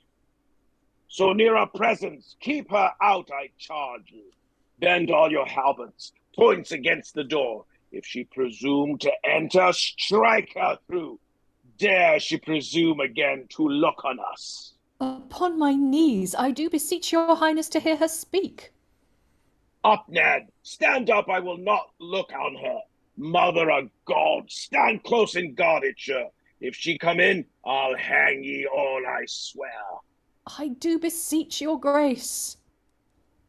So near her presence. Keep her out, I charge you. Bend all your halberds. Points against the door. If she presume to enter, strike her through. Dare she presume again to look on us?
Upon my knees, I do beseech your highness to hear her speak.
Up, Ned. Stand up, I will not look on her. Mother of God, stand close and guard it, sure. If she come in, I'll hang ye all, I swear.
I do beseech your grace.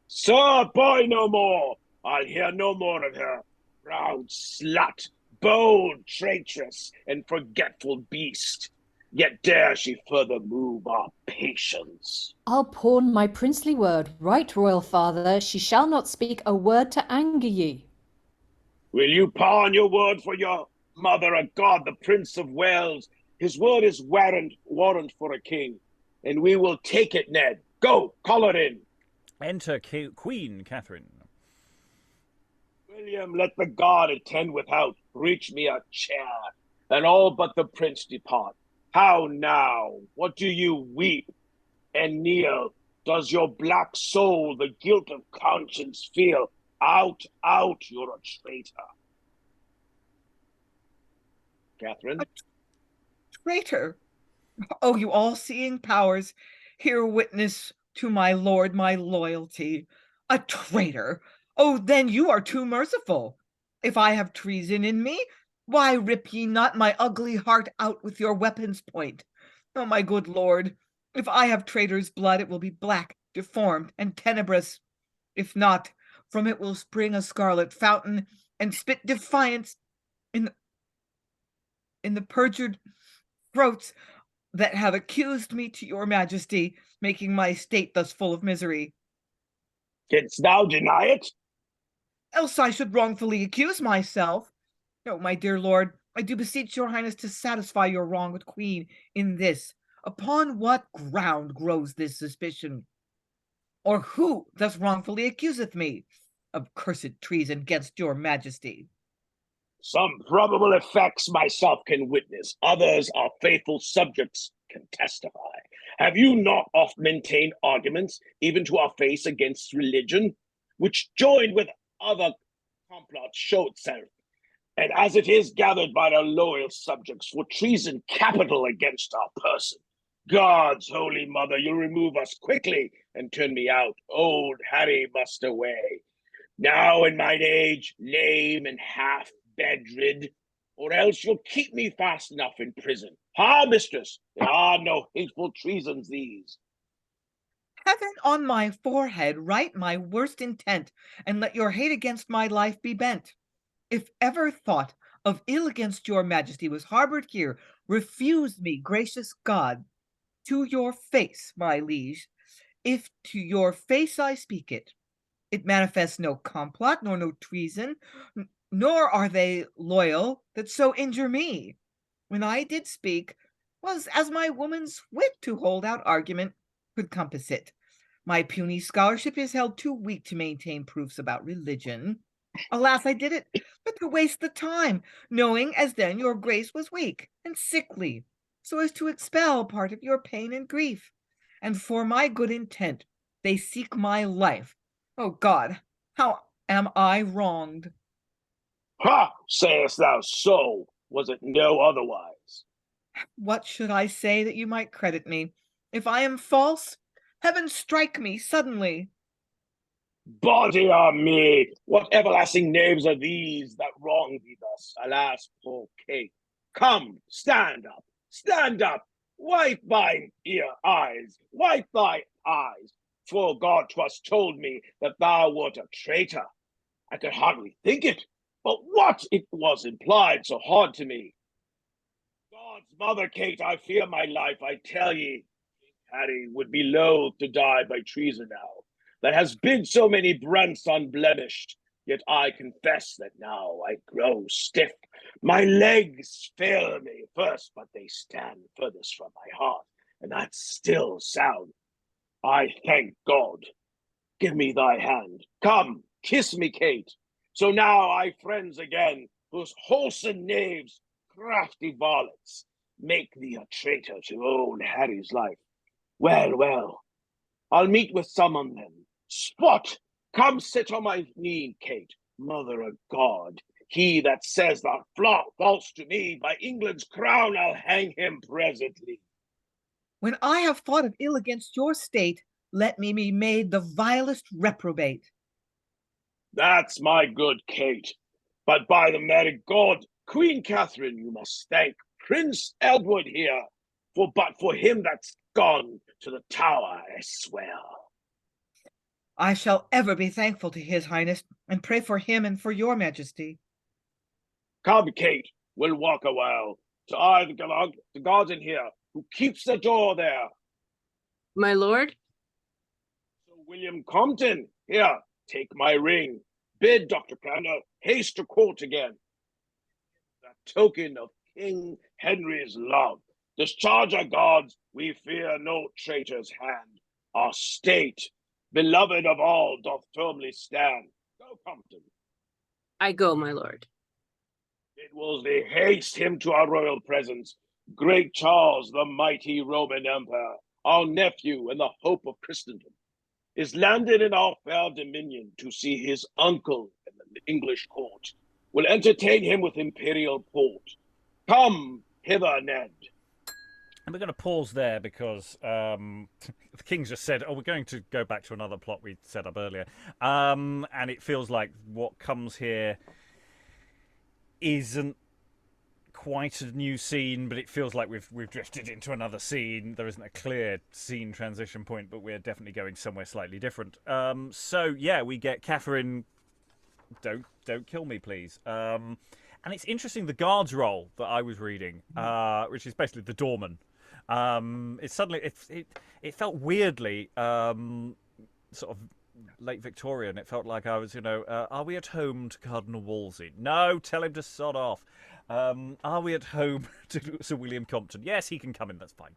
Sir, boy no more. I'll hear no more of her. Proud slut, bold traitress, and forgetful beast. Yet dare she further move our patience.
I'll pawn my princely word, right, royal father, she shall not speak a word to anger ye.
Will you pawn your word for your mother of God, the Prince of Wales? His word is warrant for a king, and we will take it, Ned. Go, call her in.
Enter Queen Katherine.
William, let the guard attend without. Reach me a chair, and all but the prince depart. How now? What do you weep and kneel? Does your black soul the guilt of conscience feel? Out, you're a traitor. Katherine?
A traitor? Oh, you all-seeing powers, hear witness to my lord, my loyalty. A traitor? Oh, then you are too merciful. If I have treason in me, why rip ye not my ugly heart out with your weapon's point? Oh, my good lord, if I have traitor's blood, it will be black, deformed, and tenebrous. If not, from it will spring a scarlet fountain, and spit defiance in the perjured throats that have accused me to your majesty, making my state thus full of misery.
Canst thou deny it?
Else I should wrongfully accuse myself. No, my dear lord, I do beseech your highness to satisfy your wrong with queen in this. Upon what ground grows this suspicion? Or who thus wrongfully accuseth me of cursed treason against your majesty?
Some probable effects myself can witness. Others, our faithful subjects, can testify. Have you not oft maintained arguments, even to our face, against religion, which joined with other complots show itself, and as it is gathered by our loyal subjects for treason capital against our person? God's holy mother, you'll remove us quickly and turn me out. Old Harry must away. Now in mine age, lame and half bedrid, or else you'll keep me fast enough in prison. Ha, mistress, there are no hateful treasons these.
Heaven on my forehead, write my worst intent, and let your hate against my life be bent. If ever thought of ill against your majesty was harbored here, refuse me, gracious God, to your face, my liege. If to your face I speak it, it manifests no complot, nor no treason, nor are they loyal that so injure me. When I did speak, was as my woman's wit to hold out argument could compass it. My puny scholarship is held too weak to maintain proofs about religion. Alas, I did it but to waste the time, knowing as then your grace was weak and sickly, so as to expel part of your pain and grief. And for my good intent, they seek my life. Oh God, how am I wronged?
Ha! Sayest thou so? Was it no otherwise?
What should I say that you might credit me? If I am false, heaven strike me suddenly.
Body on me! What everlasting knaves are these that wrong thee thus? Alas, poor Kate. Come, stand up, stand up! Wipe thine eyes, wipe thy eyes! For God 'twas told me that thou wert a traitor. I could hardly think it, but what it was implied so hard to me. God's mother, Kate, I fear my life, I tell ye. Harry would be loath to die by treason now, that has been so many brants unblemished. Yet I confess that now I grow stiff. My legs fail me first, but they stand furthest from my heart, and that's still sound. I thank God. Give me thy hand. Come, kiss me, Kate. So now I friends again, whose wholesome knaves, crafty varlets, make thee a traitor to old Harry's life. Well, well, I'll meet with some on them. Spot, come sit on my knee, Kate. Mother of God, he that says thou false to me, by England's crown I'll hang him presently.
When I have thought of ill against your state, let me be made the vilest reprobate.
That's my good Kate. But by the Mary God, Queen Katherine, you must thank Prince Edward here, but for him that's gone to the Tower, I swear.
I shall ever be thankful to his highness, and pray for him and for your majesty.
Come, Kate, we'll walk a while. To I, the guardian here, who keeps the door there.
My lord?
Sir William Compton, here, take my ring. Bid Dr. Cranmer haste to court again. That token of King Henry's love. Discharge our guards, we fear no traitor's hand. Our state, beloved of all, doth firmly stand. Go, Compton.
I go, my lord.
It Wolsey, haste him to our royal presence. Great Charles, the mighty Roman Emperor, our nephew and the hope of Christendom, is landed in our fair dominion to see his uncle in the English court. Will entertain him with imperial port. Come hither, Ned.
And we're going to pause there because the King's just said, we're going to go back to another plot we set up earlier. And it feels like what comes here isn't quite a new scene, but it feels like we've drifted into another scene. There isn't a clear scene transition point, but we're definitely going somewhere slightly different. So yeah, we get Katherine. Don't kill me, please. And it's interesting, the guard's role that I was reading, which is basically the doorman. It felt weirdly sort of late Victorian. It felt like I was, are we at home to Cardinal Wolsey? No, tell him to sod off. Are we at home to Sir William Compton? Yes, he can come in, that's fine.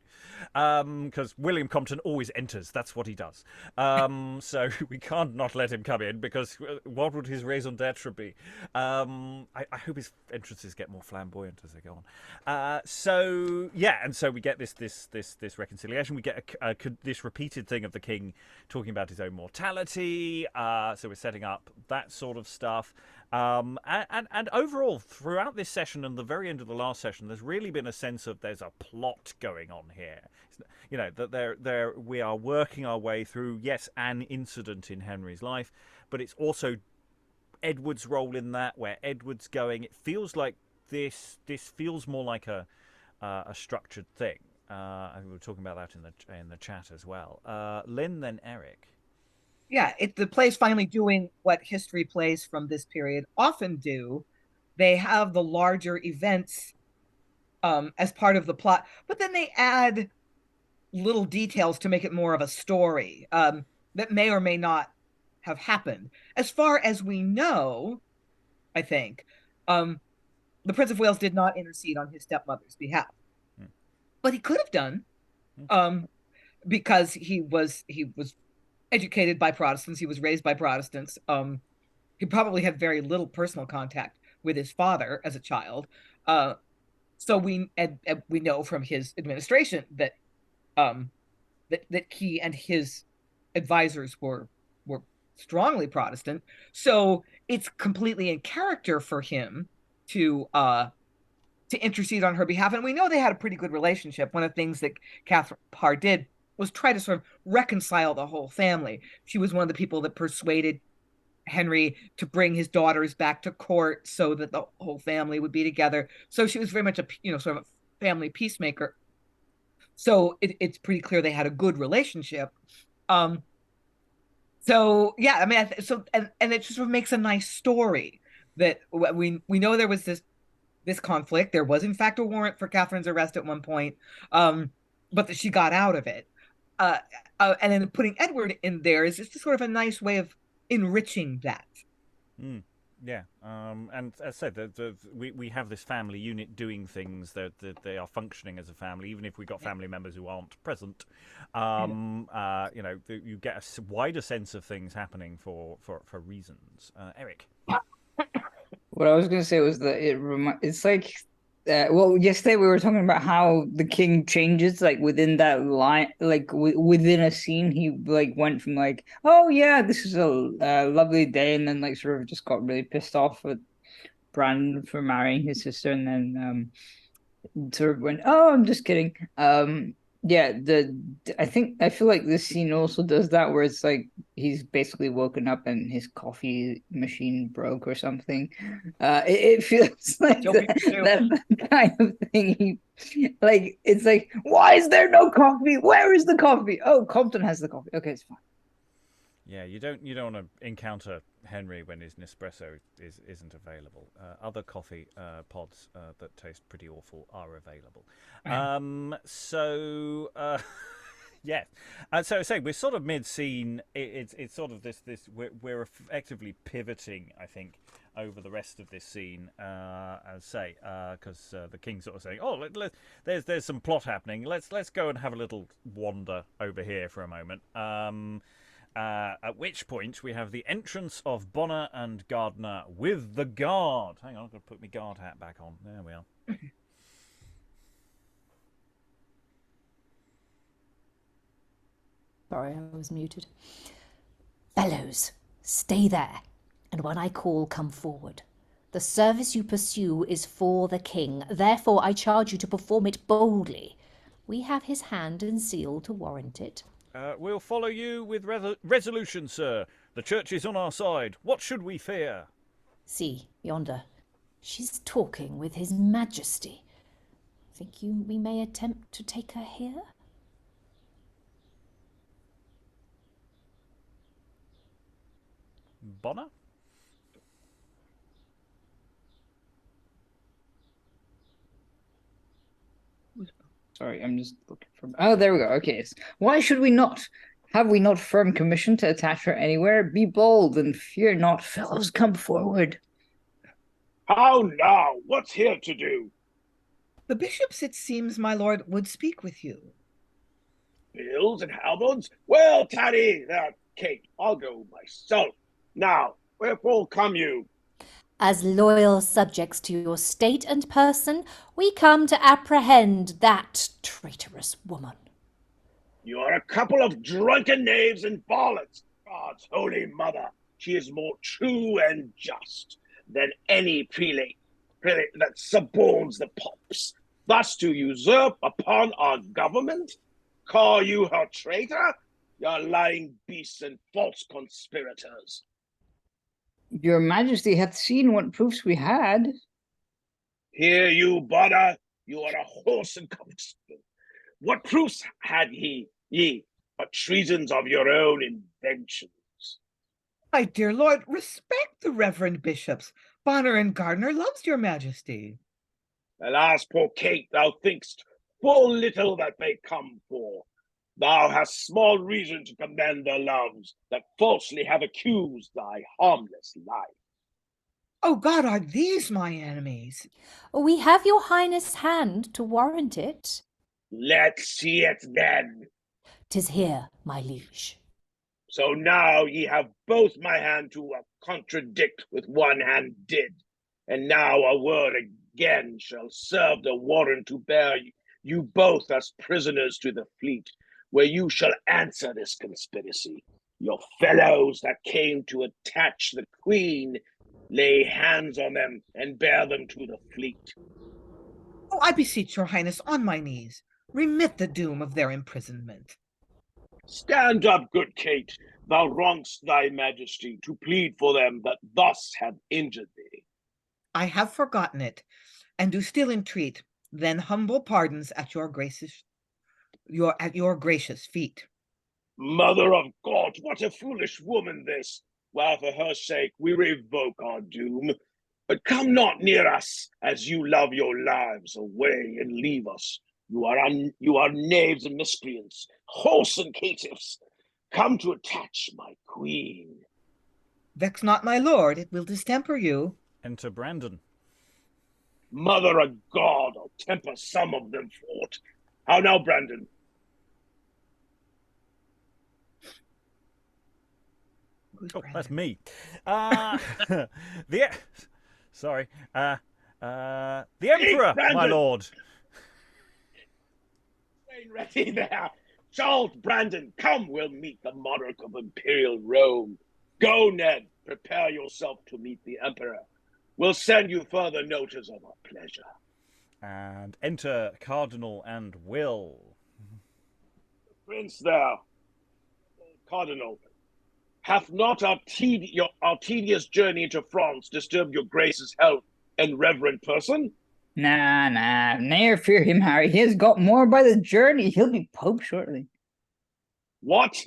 Because William Compton always enters, that's what he does. So we can't not let him come in, because what would his raison d'etre be? I hope his entrances get more flamboyant as they go on. So we get this reconciliation. We get this repeated thing of the king talking about his own mortality. So we're setting up that sort of stuff. And overall, throughout this session and the very end of the last session, there's really been a sense of there's a plot going on here. That we are working our way through, yes, an incident in Henry's life, but it's also Edward's role in that, where Edward's going. It feels like this feels more like a structured thing. And we were talking about that in the chat as well. Lynn, then Eric.
Yeah, the play's finally doing what history plays from this period often do. They have the larger events as part of the plot, but then they add little details to make it more of a story that may or may not have happened. As far as we know, I think, the Prince of Wales did not intercede on his stepmother's behalf. But he could have done, because he was educated by Protestants. He was raised by Protestants. He probably had very little personal contact with his father as a child. So we know from his administration that that he and his advisors were strongly Protestant. So it's completely in character for him to intercede on her behalf. And we know they had a pretty good relationship. One of the things that Catherine Parr did was try to sort of reconcile the whole family. She was one of the people that persuaded Henry to bring his daughters back to court so that the whole family would be together. So she was very much a sort of a family peacemaker. So it's pretty clear they had a good relationship. So yeah, I mean, and it just sort of makes a nice story that we know there was this conflict. There was in fact a warrant for Catherine's arrest at one point, but that she got out of it. And then putting Edward in there is just sort of a nice way of enriching that.
Yeah, and as I said, we have this family unit doing things that they are functioning as a family, even if we've got family members who aren't present. You get a wider sense of things happening for reasons. Eric.
What I was going to say was that it's like, yesterday we were talking about how the king changes, like within that line, like within a scene, he like went from like, oh yeah, this is a lovely day, and then like sort of just got really pissed off at Browne for marrying his sister, and then sort of went, oh, I'm just kidding. I feel like this scene also does that, where it's like he's basically woken up and his coffee machine broke or something. It feels like that kind of thing. It's like, why is there no coffee? Where is the coffee? Oh, Compton has the coffee. Okay, it's fine.
Yeah, you don't want to encounter Henry when his Nespresso isn't available. Other coffee pods that taste pretty awful are available. Yeah, so I say we're sort of mid-scene. It's sort of this we're effectively pivoting, I think, over the rest of this scene. As say, because the king's sort of saying, "Oh, there's some plot happening. Let's go and have a little wander over here for a moment." At which point we have the entrance of Bonner and Gardner with the guard. Hang on, I've got to put my guard hat back on. There we are.
Sorry, I was muted. Fellows, stay there, and when I call, come forward. The service you pursue is for the king, therefore I charge you to perform it boldly. We have his hand and seal to warrant it.
We'll follow you with resolution, sir. The church is on our side. What should we fear?
See, yonder. She's talking with his majesty. Think we may attempt to take her here?
Bonner?
Sorry, I'm just looking for... Oh, there we go. Okay. Why should we not? Have we not firm commission to attach her anywhere? Be bold and fear not. Fellows, come forward.
How now? What's here to do?
The bishops, it seems, my lord, would speak with you.
Bills and halberds? Well, tarry there, Kate. I'll go myself. Now, wherefore come you?
As loyal subjects to your state and person, we come to apprehend that traitorous woman.
You are a couple of drunken knaves and varlets. God's holy mother, she is more true and just than any prelate that suborns the popes. Thus to usurp upon our government? Call you her traitor? You're lying beasts and false conspirators.
Your Majesty hath seen what proofs we had.
Hear you, Bonner, you are a whoreson constable. What proofs had ye, but treasons of your own inventions?
My dear lord, respect the reverend bishops. Bonner and Gardner loves your majesty.
Alas, poor Kate, thou think'st full little that they come for. Thou hast small reason to commend their loves that falsely have accused thy harmless life.
Oh God, are these my enemies?
We have your highness' hand to warrant it.
Let's see it then.
'Tis here, my liege.
So now ye have both my hand to contradict with one hand did, and now a word again shall serve the warrant to bear you both as prisoners to the fleet, where you shall answer this conspiracy. Your fellows that came to attach the queen, lay hands on them and bear them to the fleet.
Oh, I beseech your highness on my knees, remit the doom of their imprisonment.
Stand up, good Kate. Thou wrongst thy majesty to plead for them that thus have injured thee.
I have forgotten it, and do still entreat, then humble pardons at your gracious feet.
Mother of God, what a foolish woman this! While for her sake we revoke our doom. But come not near us, as you love your lives away and leave us. You are knaves and miscreants, whoreson caitiffs, come to attach my queen.
Vex not, my lord, it will distemper you.
Enter Brandon.
Mother of God, I'll temper some of them for't. How now, Brandon?
Oh, that's me. Sorry. The Emperor, my lord.
Ready there. Charles Brandon, come, we'll meet the monarch of Imperial Rome. Go, Ned, prepare yourself to meet the Emperor. We'll send you further notice of our pleasure.
And enter Cardinal and Will.
Prince there. Cardinal, Hath not our tedious journey to France disturbed your grace's health and reverend person?
Nah, ne'er fear him, Harry. He has got more by the journey. He'll be Pope shortly.
What?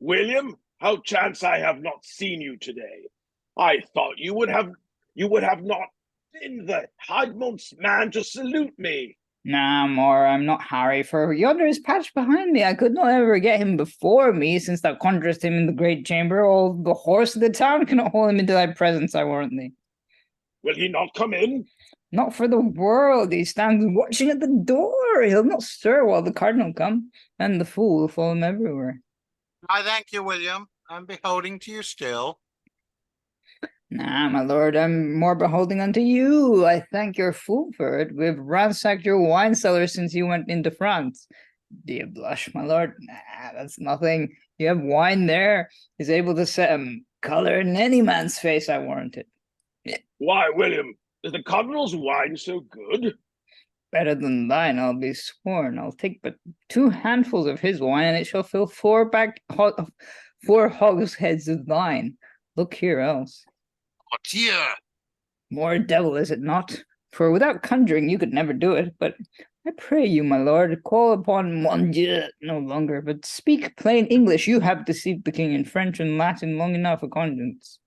William, how chance I have not seen you today? I thought you would have not been the hindmost man to salute me.
Nah, more, I'm not Harry, for yonder is patched behind me. I could not ever get him before me, since thou conjurest him in the great chamber. All the horse of the town cannot hold him into thy presence, I warrant thee.
Will he not come in?
Not for the world. He stands watching at the door. He'll not stir while the cardinal come, and the fool will follow him everywhere.
I thank you, William. I'm beholding to you still.
Nah, my lord, I'm more beholding unto you. I thank your fool for it. We've ransacked your wine cellar since you went into France. Do you blush, my lord? Nah, that's nothing. You have wine there. He's able to set colour in any man's face, I warrant it.
Why, William, is the cardinal's wine so good?
Better than thine, I'll be sworn. I'll take but 2 handfuls of his wine, and it shall fill 4 hogsheads of thine. Look here else.
Oh, dear.
More devil, is it not? For without conjuring you could never do it. But I pray you, my lord, call upon mon Dieu no longer, but speak plain English. You have deceived the king in French and Latin long enough, a conscience.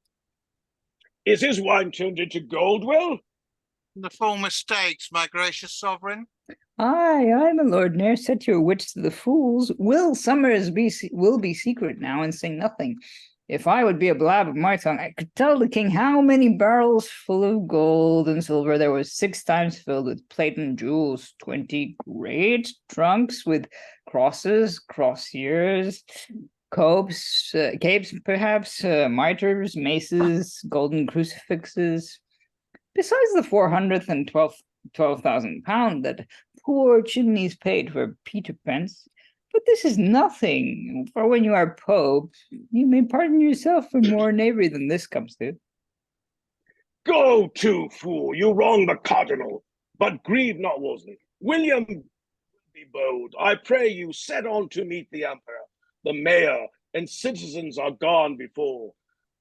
Is his wine turned into gold, Will?
The full mistakes, my gracious sovereign.
Aye, my lord, ne'er set your wits to the fools. Will Summers will be secret now and say nothing. If I would be a blab of my tongue, I could tell the king how many barrels full of gold and silver there was 6 times filled with plate and jewels, 20 great trunks with crosses, crossiers, capes perhaps, mitres, maces, golden crucifixes, besides the 412,000 pound that poor chimneys paid for Peter Pence. But this is nothing, for when you are Pope, you may pardon yourself for more knavery than this comes to.
Go to, fool, you wrong the cardinal. But grieve not, Wolsey. William, be bold. I pray you, set on to meet the emperor. The mayor and citizens are gone before.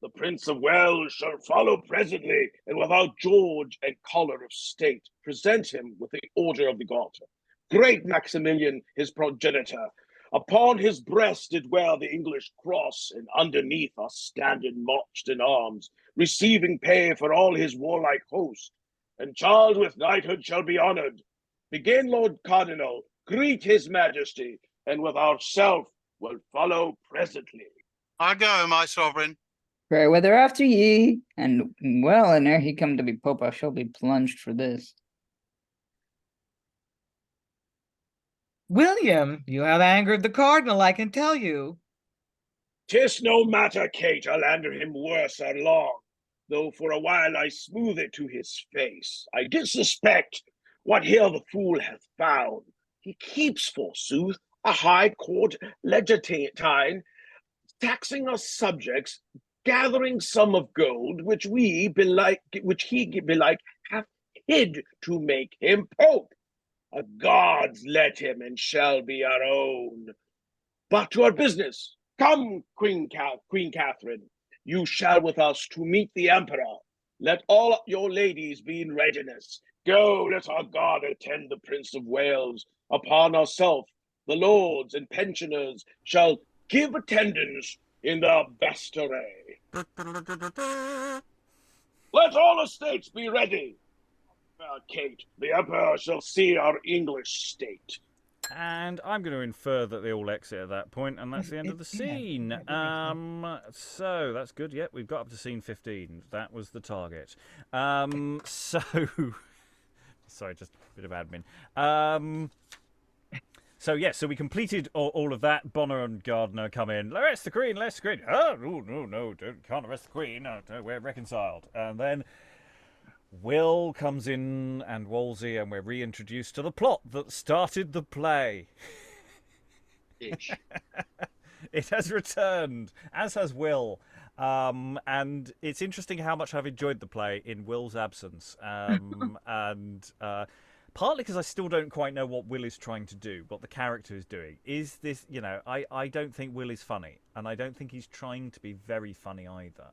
The Prince of Wales shall follow presently, and without George and collar of state, present him with the order of the Garter. Great Maximilian, his progenitor, upon his breast did wear the English cross, and underneath are standing marched in arms, receiving pay for all his warlike host. And Charles with knighthood shall be honoured. Begin, Lord Cardinal, greet his majesty, and with ourself will follow presently.
I go, my sovereign.
Fair weather after ye, and well, and ere he come to be Pope, I shall be plunged for this.
William, you have angered the cardinal, I can tell you.
'Tis no matter, Kate, I'll anger him worse ere long, though for a while I smooth it to his face. I did suspect what here the fool hath found. He keeps, forsooth, a high court legatine, taxing us subjects, gathering some of gold, which he belike hath hid to make him Pope. A gods let him, and shall be our own. But to our business. Come, Queen Katherine, you shall with us to meet the emperor. Let all your ladies be in readiness. Go, let our guard attend the Prince of Wales. Upon ourselves, the lords and pensioners shall give attendance in their best array. Let all estates be ready. Kate, the emperor shall see our English state.
And I'm going to infer that they all exit at that point, and that's the end of the scene. So that's good. Yep, we've got up to scene 15. That was the target. Sorry, just a bit of admin. So we completed all of that. Bonner and Gardner come in. Arrest the Queen, arrest the Queen. Oh, no, can't arrest the Queen. No, we're reconciled. And then Will comes in and Wolsey, and we're reintroduced to the plot that started the play.
Ish.
It has returned, as has Will. And it's interesting how much I've enjoyed the play in Will's absence. partly because I still don't quite know what Will is trying to do, what the character is doing. Is this, I don't think Will is funny, and I don't think he's trying to be very funny either.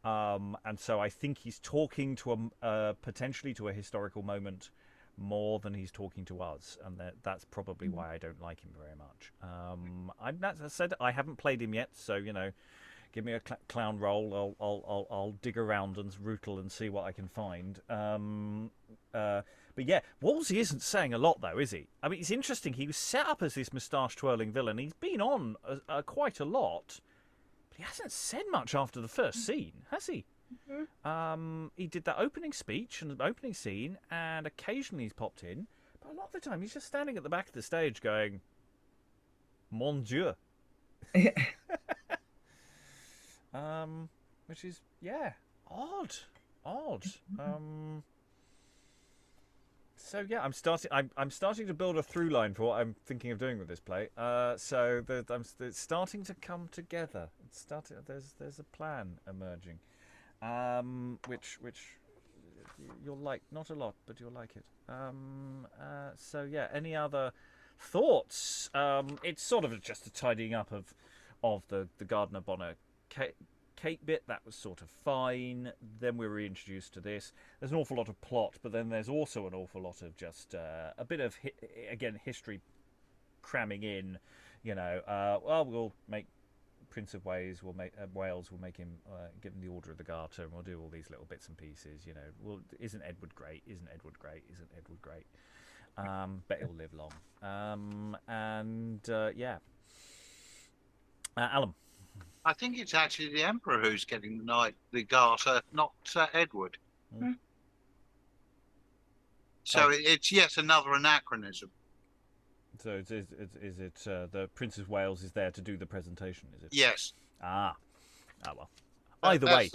And so I think he's talking to potentially to a historical moment more than he's talking to us, and that's probably why I don't like him very much. As I said, I haven't played him yet, so give me a clown roll. I'll dig around and rootle and see what I can find. But yeah, Wolsey isn't saying a lot though, is he? I mean, it's interesting. He was set up as this moustache-twirling villain. He's been on quite a lot, but he hasn't said much after the first scene, has he? Mm-hmm. He did that opening speech and the opening scene, and occasionally he's popped in, but a lot of the time he's just standing at the back of the stage going, "Mon Dieu," which is odd. So yeah, I'm starting to build a through line for what I'm thinking of doing with this play. So it's starting to come together. There's a plan emerging. Which you'll like, not a lot, but you'll like it. So yeah, any other thoughts? It's sort of just a tidying up of the Gardner Bonner Kate bit. That was sort of fine. Then we're reintroduced to this. There's an awful lot of plot, but then there's also an awful lot of just a bit of history cramming in. We'll make Prince of Wales, we'll make him give him the Order of the Garter, and we'll do all these little bits and pieces. Isn't Edward great? Isn't Edward great? Isn't Edward great? Bet he'll live long. Alan.
I think it's actually the Emperor who's getting the Garter, not Edward.
Mm.
So it's yet another anachronism.
So is it the Prince of Wales is there to do the presentation? Is it?
Yes.
Well. Either way,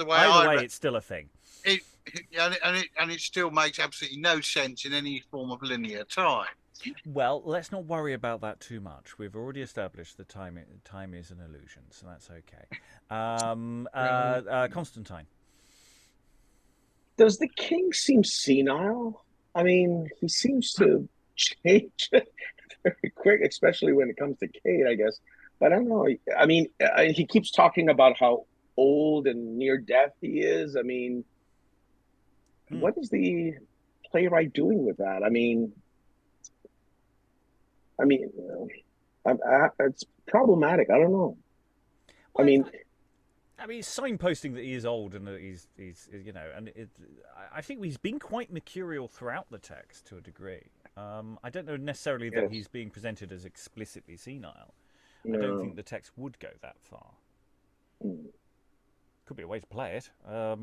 it's still a thing.
It still makes absolutely no sense in any form of linear time.
Well, let's not worry about that too much. We've already established that time is an illusion, so that's okay. Constantine.
Does the king seem senile? I mean, he seems to change very quick, especially when it comes to Kate, I guess. But I don't know. I mean, he keeps talking about how old and near death he is. I mean, what is the playwright doing with that? I mean, it's problematic. I don't know.
Well, he's signposting that he is old and that he's I think he's been quite mercurial throughout the text to a degree. I don't know necessarily that he's being presented as explicitly senile. No. I don't think the text would go that far. Could be a way to play it. I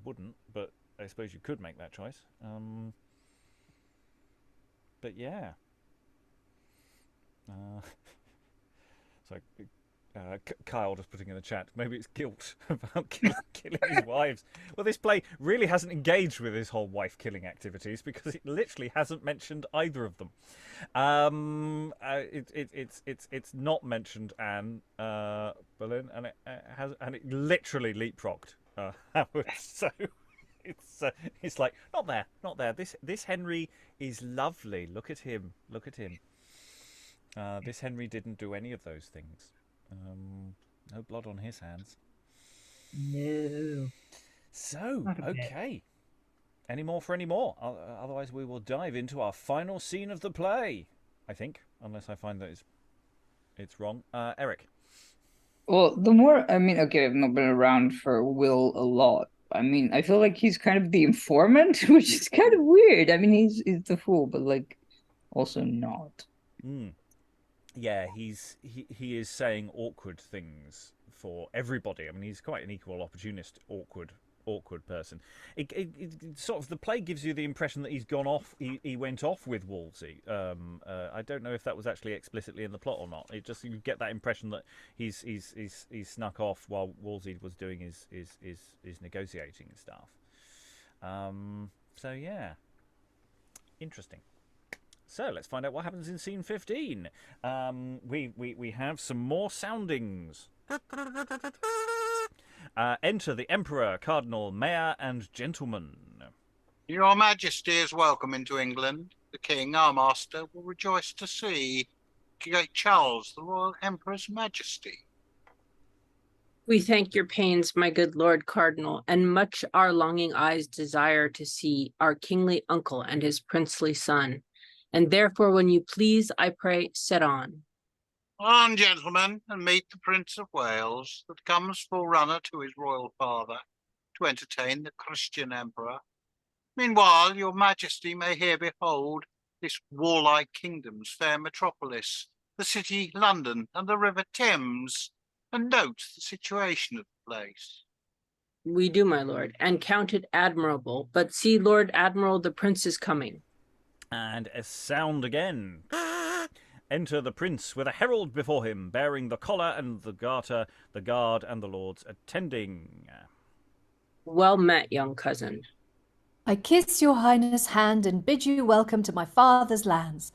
wouldn't, but I suppose you could make that choice. But yeah. So Kyle just putting in the chat, maybe it's guilt about killing his wives. Well, this play really hasn't engaged with his whole wife killing activities because it literally hasn't mentioned either of them. It's not mentioned Anne Boleyn, and it literally leapfrogged Howard. So it's like not there. This Henry is lovely. Look at him. This Henry didn't do any of those things. No blood on his hands.
No.
So, okay. Any more? Otherwise, we will dive into our final scene of the play, I think, unless I find that it's wrong. Eric.
Well, I've not been around for Will a lot. I mean, I feel like he's kind of the informant, which is kind of weird. I mean, he's the fool, but also not.
Yeah, he is saying awkward things for everybody. I mean, he's quite an equal opportunist, awkward person. It sort of, the play gives you the impression that he's gone off. He went off with Wolsey. I don't know if that was actually explicitly in the plot or not. It just, you get that impression that he's snuck off while Wolsey was doing his negotiating and stuff. So yeah, interesting. So let's find out what happens in scene 15. We have some more soundings. Enter the Emperor, Cardinal, Mayor, and Gentleman.
Your Majesty is welcome into England. The king, our master, will rejoice to see Great Charles, the royal emperor's majesty.
We thank your pains, my good Lord Cardinal, and much our longing eyes desire to see our kingly uncle and his princely son. And therefore, when you please, I pray, set on.
On, gentlemen, and meet the Prince of Wales, that comes forerunner to his royal father, to entertain the Christian emperor. Meanwhile, your majesty may here behold this warlike kingdom's fair metropolis, the city London, and the river Thames, and note the situation of the place.
We do, my lord, and count it admirable. But see, Lord Admiral, the prince is coming.
And a sound again. Enter the prince with a herald before him, bearing the collar and the garter, the guard and the lords attending.
Well met, young cousin.
I kiss your highness' hand and bid you welcome to my father's lands.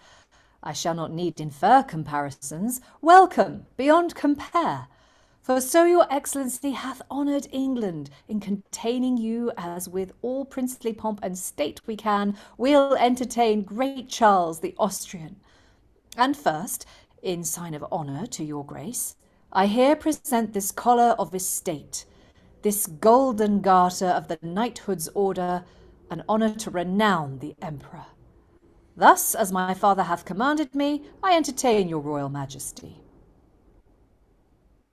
I shall not need infer comparisons. Welcome, beyond compare. For so your excellency hath honoured England in containing you, as with all princely pomp and state we can, we'll entertain great Charles the Austrian. And first, in sign of honour to your grace, I here present this collar of estate, this golden garter of the knighthood's order, an honour to renown the emperor. Thus, as my father hath commanded me, I entertain your royal majesty.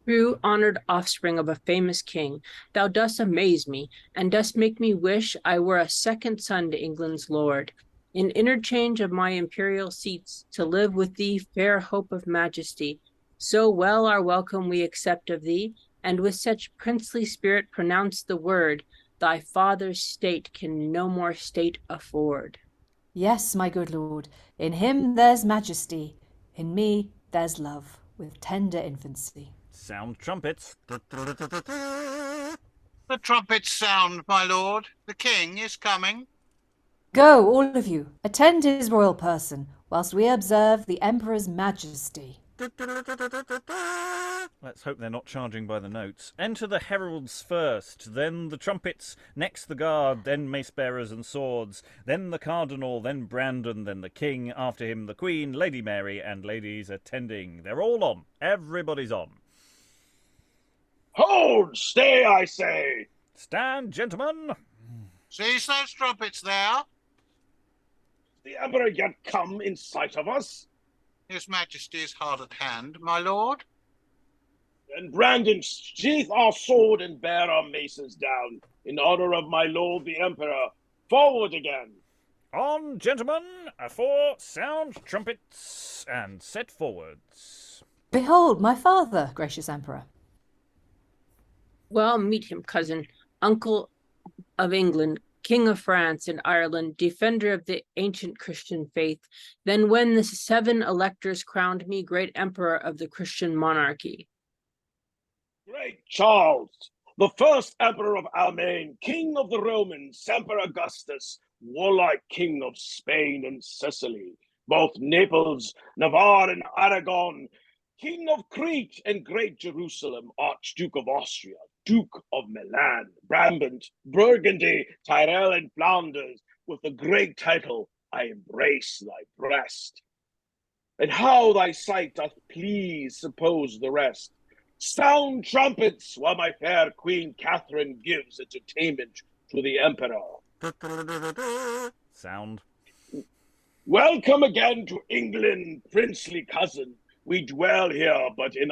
True honoured offspring of a famous king, thou dost amaze me, and dost make me wish I were a second son to England's lord, in interchange of my imperial seats, to live with thee, fair hope of majesty. So well our welcome we accept of thee, and with such princely spirit pronounce the word, thy father's state can no more state afford.
Yes, my good lord, in him there's majesty, in me there's love, with tender infancy.
Sound trumpets.
The trumpets sound, my lord. The king is coming.
Go, all of you, attend his royal person, whilst we observe the emperor's majesty.
Let's hope they're not charging by the notes. Enter the heralds first, then the trumpets, next the guard, then mace bearers and swords, then the cardinal, then Brandon, then the king, after him the queen, Lady Mary, and ladies attending. They're all on. Everybody's on.
Hold! Stay, I say!
Stand, gentlemen!
Cease those trumpets there.
The emperor yet come in sight of us?
His majesty is hard at hand, my lord.
Then, Brandon, sheath our sword and bear our maces down, in honor of my lord the emperor. Forward again!
On, gentlemen, for sound trumpets, and set forwards.
Behold my father, gracious emperor.
Well, meet him, cousin, uncle of England, King of France and Ireland, defender of the ancient Christian faith, then when the 7 electors crowned me great emperor of the Christian monarchy.
Great Charles, the first emperor of Almain, king of the Romans, Semper Augustus, warlike king of Spain and Sicily, both Naples, Navarre, and Aragon, king of Crete and great Jerusalem, Archduke of Austria, Duke of Milan, Brabant, Burgundy, Tyrol, and Flanders, with the great title, I embrace thy breast. And how thy sight doth please, suppose the rest. Sound trumpets, while my fair queen Katherine gives entertainment to the emperor.
Sound.
Welcome again to England, princely cousin. We dwell here but in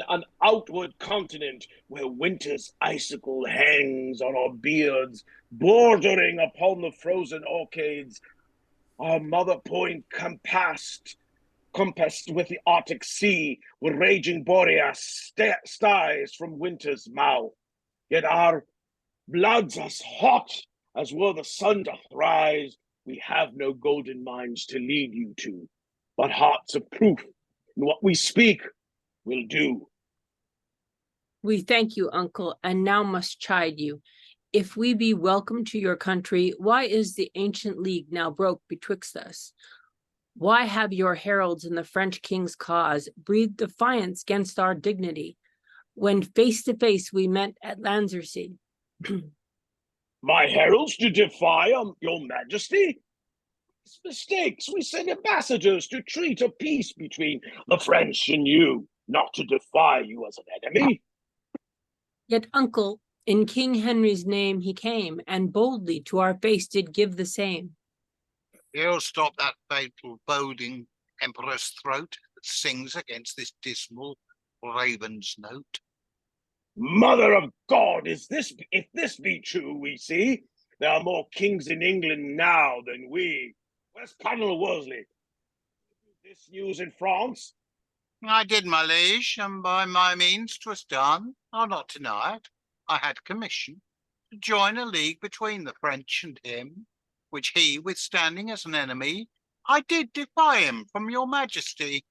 an outward continent where winter's icicle hangs on our beards, bordering upon the frozen orcades, our mother point compassed with the Arctic Sea, where raging Boreas stirs from winter's mouth. Yet our bloods as hot as where the sun doth rise. We have no golden mines to lead you to, but hearts of proof in what we speak will do.
We thank you, uncle, and now must chide you. If we be welcome to your country, why is the ancient league now broke betwixt us? Why have your heralds in the French king's cause breathed defiance against our dignity, when face to face we met at
Mistakes. We send ambassadors to treat a peace between the French and you, not to defy you as an enemy.
Yet, uncle, in King Henry's name he came, and boldly to our face did give the same.
He'll stop that fatal boding emperor's throat that sings against this dismal raven's note.
Mother of God, if this be true, we see, there are more kings in England now than we. Where's Cardinal Wolsey? This news in France?
I did, my liege, and by my means 'twas done. I'll not deny it. I had commission to join a league between the French and him, which he, withstanding as an enemy, I did defy him from your majesty.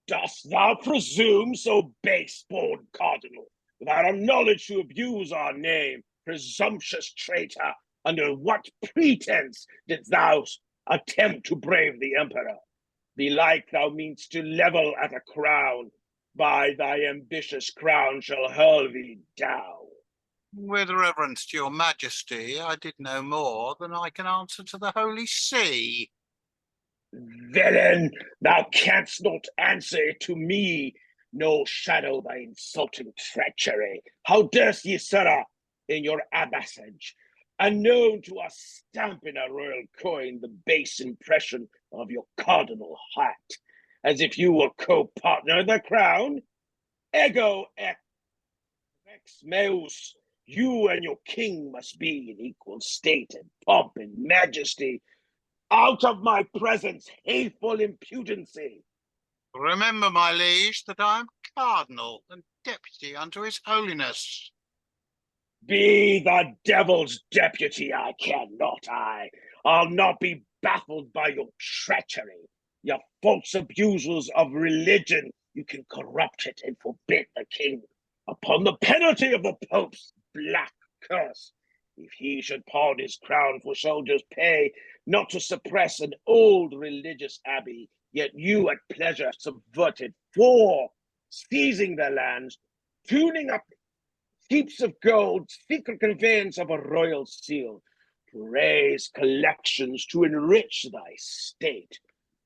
Dost thou presume, so base-born cardinal, without a knowledge to abuse our name, presumptuous traitor? Under what pretense didst thou attempt to brave the emperor? Belike thou meanst to level at a crown. By thy ambitious crown shall hurl thee down.
With reverence to your majesty, I did no more than I can answer to the Holy See.
Villain, thou canst not answer it to me, no shadow thy insulting treachery. How durst ye, sirrah, in your ambassage, unknown to us, stamp in a royal coin the base impression of your cardinal hat, as if you were co-partner of the crown? Ego ex meus, you and your king must be in equal state and pomp and majesty. Out of my presence, hateful impudency.
Remember, my liege, that I am cardinal and deputy unto his holiness.
Be the devil's deputy, I cannot. I'll not be baffled by your treachery. Your false abusers of religion, you can corrupt it and forbid the king, upon the penalty of the Pope's black curse. If he should pawn his crown for soldiers' pay, not to suppress an old religious abbey, yet you at pleasure subverted for seizing their lands, tuning up heaps of gold, secret conveyance of a royal seal, to raise collections to enrich thy state,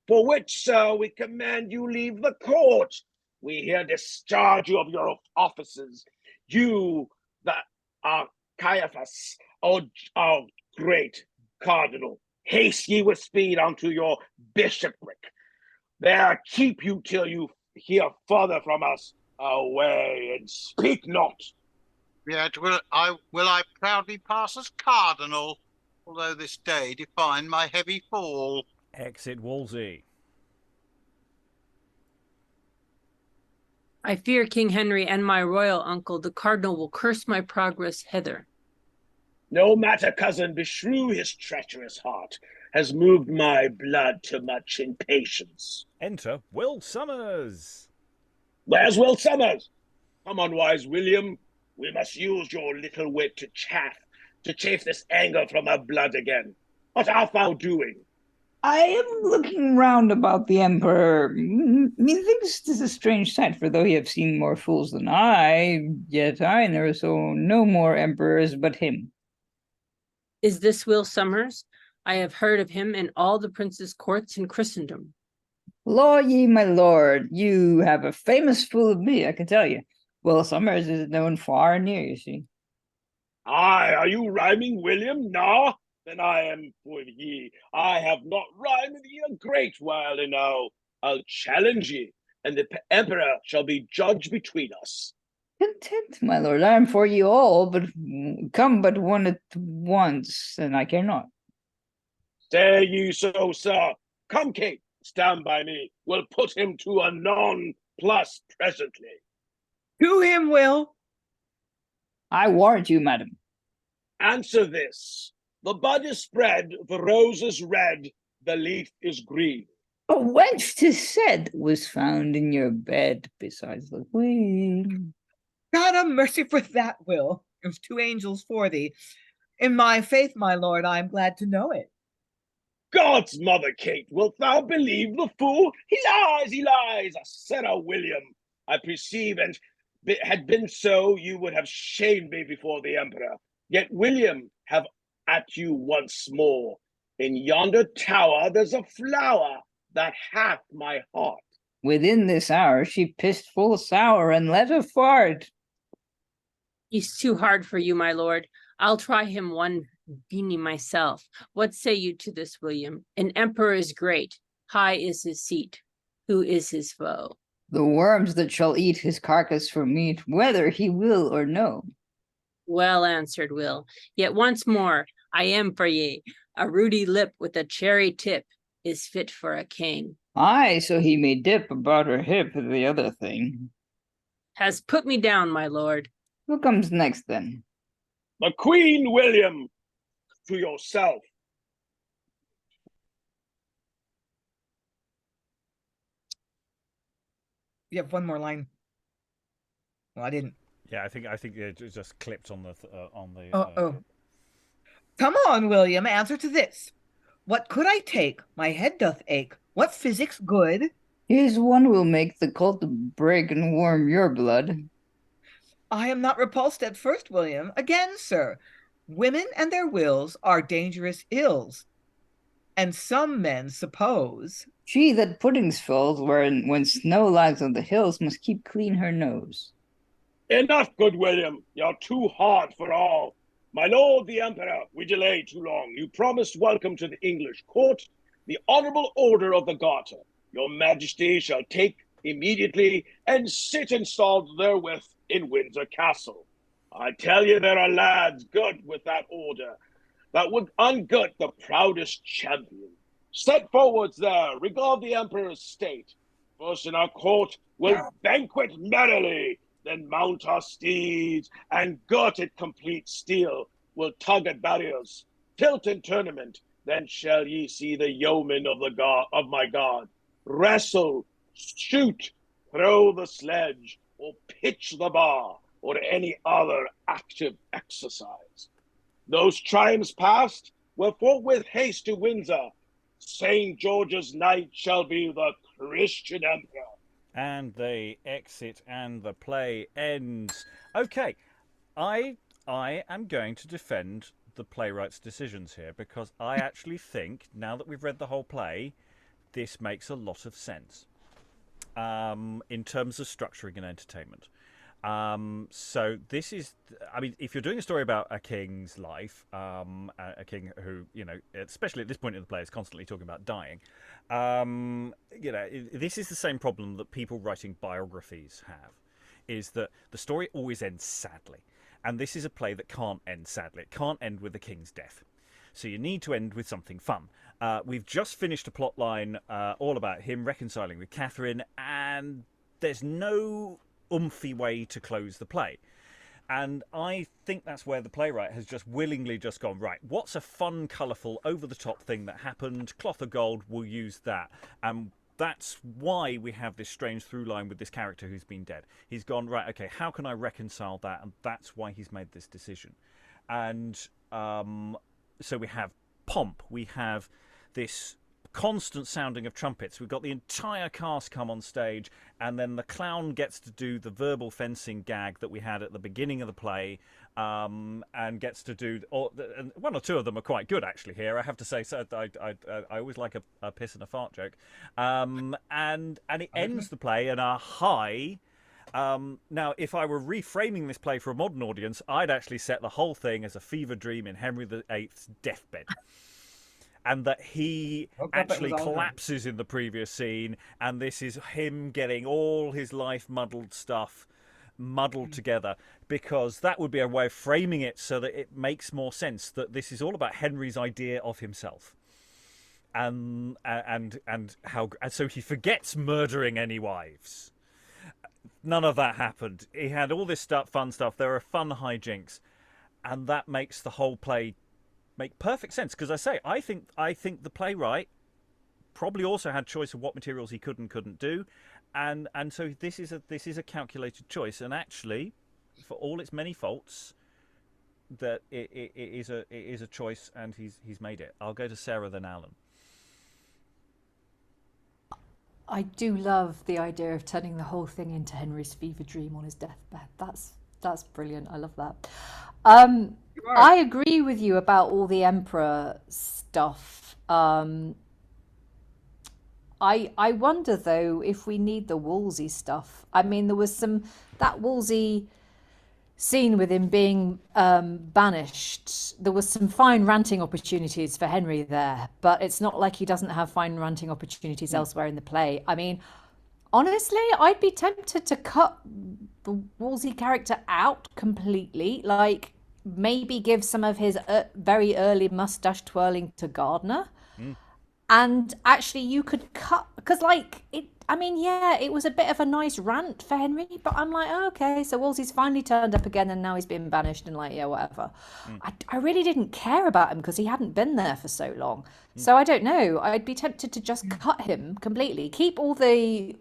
for which, sir, we command you leave the court. We here discharge you of your offices. You, that are Caiaphas, our great cardinal, haste ye with speed unto your bishopric. There keep you till you hear further from us. Away, and speak not.
Yet will I proudly pass as cardinal, although this day define my heavy fall.
Exit Wolsey.
I fear King Henry and my royal uncle, the cardinal, will curse my progress hither.
No matter, cousin, beshrew his treacherous heart, has moved my blood to much impatience.
Enter Will Somers.
Where's Will Somers? Come on, wise William. We must use your little wit to chafe this anger from our blood again. What art thou doing?
I am looking round about the emperor. Methinks 'tis a strange sight, for though he have seen more fools than I, yet I never saw no more emperors but him.
Is this Will Somers? I have heard of him in all the princes' courts in Christendom.
Law ye, my lord, you have a famous fool of me, I can tell you. Will Somers is known far and near, you see.
Aye, are you rhyming, William? Nah, then I am with ye. I have not rhymed with ye a great while enow. I'll challenge ye, and the emperor shall be judge between us.
Content, my lord, I am for ye all, but come but one at once, and I care not.
Say ye so, sir. Come, Kate, stand by me. We'll put him to a non-plus presently.
To him, Will.
I warrant you, madam.
Answer this. The bud is spread, the rose is red, the leaf is green.
A wench, 'tis said, was found in your bed besides the queen.
God have mercy for that, Will. There's two angels for thee. In my faith, my lord, I am glad to know it.
God's mother, Kate, wilt thou believe the fool? He lies, a sinner, William. I perceive, and had been so, you would have shamed me before the emperor. Yet William have at you once more. In yonder tower there's a flower that hath my heart.
Within this hour she pissed full sour and let a fart.
He's too hard for you, my lord. I'll try him one beanie myself. What say you to this, William? An emperor is great. High is his seat. Who is his foe?
The worms that shall eat his carcass for meat, whether he will or no.
Well answered, Will. Yet once more, I am for ye. A ruddy lip with a cherry tip is fit for a king.
Aye, so he may dip about her hip the other thing.
Has put me down, my lord.
Who comes next then?
The Queen, William, to yourself.
You have one more line. Well, I didn't.
Yeah, I think it just clipped on the
Come on, William, answer to this. What could I take? My head doth ache. What physics good?
His one will make the colt break and warm your blood.
I am not repulsed at first, William. Again, sir, women and their wills are dangerous ills, and some men suppose
She that puddings fills, when snow lies on the hills, must keep clean her nose.
Enough, good William. You're too hard for all. My lord the Emperor, we delay too long. You promised welcome to the English court, the honourable order of the Garter. Your majesty shall take immediately and sit installed therewith in Windsor Castle. I tell you there are lads good with that order, that would ungirt the proudest champion. Set forwards there, regard the Emperor's state. First in our court will banquet merrily, then mount our steeds, and girt complete steel, will tug at barriers, tilt in tournament. Then shall ye see the yeomen of my guard wrestle, shoot, throw the sledge, or pitch the bar, or any other active exercise. Those triumphs past, will forthwith haste to Windsor. St. George's night shall be the Christian Emperor.
And they exit and the play ends. Okay, I am going to defend the playwright's decisions here because I actually think, now that we've read the whole play, this makes a lot of sense in terms of structuring and entertainment. So this is, I mean, if you're doing a story about a king's life, a king who, you know, especially at this point in the play, is constantly talking about dying, you know, this is the same problem that people writing biographies have, is that the story always ends sadly. And this is a play that can't end sadly. It can't end with the king's death. So you need to end with something fun. We've just finished a plot line all about him reconciling with Katherine, and there's no umphy way to close the play. And I think that's where the playwright has just willingly just gone, right, what's a fun, colourful, over-the-top thing that happened? Cloth of gold, we'll use that. And that's why we have this strange through line with this character who's been dead. He's gone, right, okay, how can I reconcile that? And that's why he's made this decision. And so we have pomp, we have this constant sounding of trumpets. We've got the entire cast come on stage, and then the clown gets to do the verbal fencing gag that we had at the beginning of the play, and gets to do, and one or two of them are quite good actually here, I have to say. So I always like a piss and a fart joke, and it ends the play in a high. Now, if I were reframing this play for a modern audience, I'd actually set the whole thing as a fever dream in Henry VIII's deathbed. And that he actually collapses in the previous scene, and this is him getting all his life muddled stuff muddled together, because that would be a way of framing it so that it makes more sense that this is all about Henry's idea of himself. And so he forgets murdering any wives. None of that happened. He had all this fun stuff. There are fun hijinks, and that makes the whole play make perfect sense. Because I think the playwright probably also had choice of what materials he could and couldn't do, and so this is a calculated choice. And actually, for all its many faults, that it is a choice, and he's made it. I'll go to Sarah, then Alan.
I do love the idea of turning the whole thing into Henry's fever dream on his deathbed. That's brilliant. I love that. I agree with you about all the emperor stuff. I wonder though if we need the Wolsey stuff. I mean, there was that Wolsey scene with him being banished. There was some fine ranting opportunities for Henry there, but it's not like he doesn't have fine ranting opportunities elsewhere in the play. I mean, honestly, I'd be tempted to cut the Wolsey character out completely. Like, maybe give some of his very early mustache twirling to Gardner. And actually, you could cut, because like it. I mean, yeah, it was a bit of a nice rant for Henry, but I'm like, oh, okay, so Wolsey's finally turned up again, and now he's been banished, and like, yeah, whatever. I really didn't care about him because he hadn't been there for so long. So I don't know. I'd be tempted to just cut him completely. Keep all the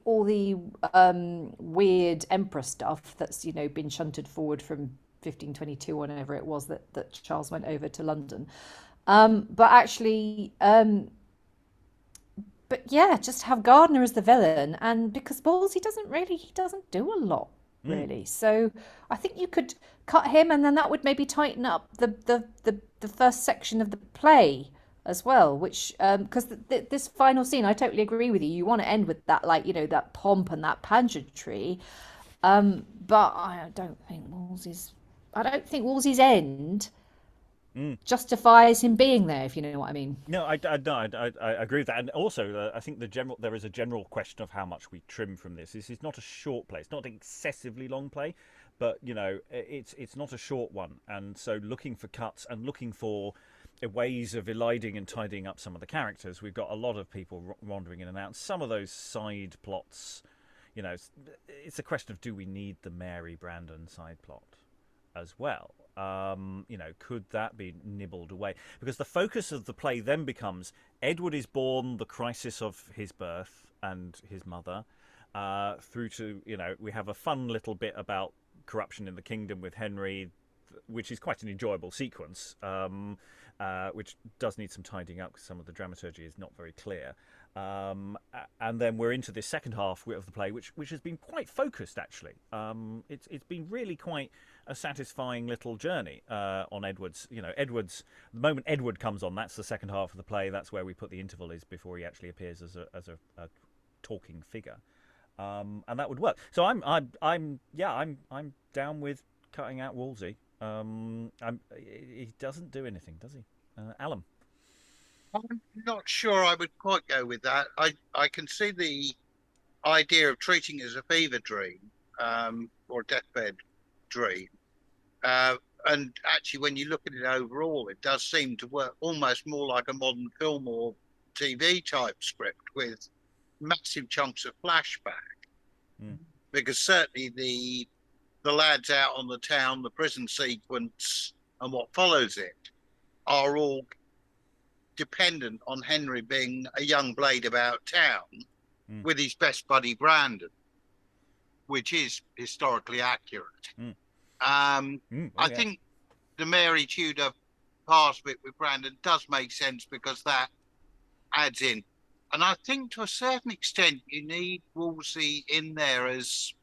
weird emperor stuff that's been shunted forward from 1522, whenever it was that Charles went over to London. But actually. But yeah, just have Gardner as the villain, and because Wolsey doesn't do a lot really. So I think you could cut him, and then that would maybe tighten up the first section of the play as well. Which because this final scene, I totally agree with you. You want to end with that, like that pomp and that pageantry. But I don't think Wolsey's end justifies him being there, if you know what I mean.
No, I agree with that, and also I think there is a general question of how much we trim from this. This is not a short play; it's not an excessively long play, but it's not a short one, and so looking for cuts and looking for ways of eliding and tidying up some of the characters. We've got a lot of people wandering in and out. Some of those side plots, it's a question of, do we need the Mary Brandon side plot as well? Could that be nibbled away? Because the focus of the play then becomes Edward is born, the crisis of his birth and his mother, through to, we have a fun little bit about corruption in the kingdom with Henry, which is quite an enjoyable sequence, which does need some tidying up because some of the dramaturgy is not very clear. And then we're into this second half of the play, which has been quite focused, actually. It's been really quite a satisfying little journey on Edward's. The moment Edward comes on, that's the second half of the play. That's where we put the interval is before he actually appears as a talking figure, and that would work. So I'm down with cutting out Wolsey. He doesn't do anything, does he, Alan?
I'm not sure I would quite go with that. I can see the idea of treating it as a fever dream or a deathbed dream. And actually, when you look at it overall, it does seem to work almost more like a modern film or TV type script with massive chunks of flashback. Because certainly the lads out on the town, the prison sequence and what follows it are all dependent on Henry being a young blade about town with his best buddy Brandon, which is historically accurate. I think the Mary Tudor part of it with Brandon does make sense because that adds in. And I think to a certain extent you need Wolsey in there as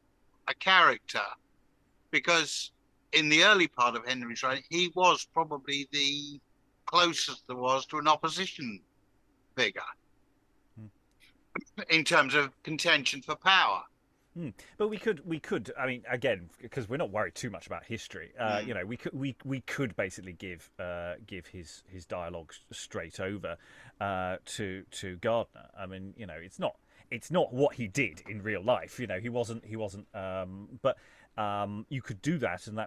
a character, because in the early part of Henry's reign, he was probably the closest there was to an opposition figure in terms of contention for power.
But we could. I mean, again, because we're not worried too much about history. We could basically give his dialogue straight over to Gardner. I mean, it's not what he did in real life. He wasn't. But you could do that, and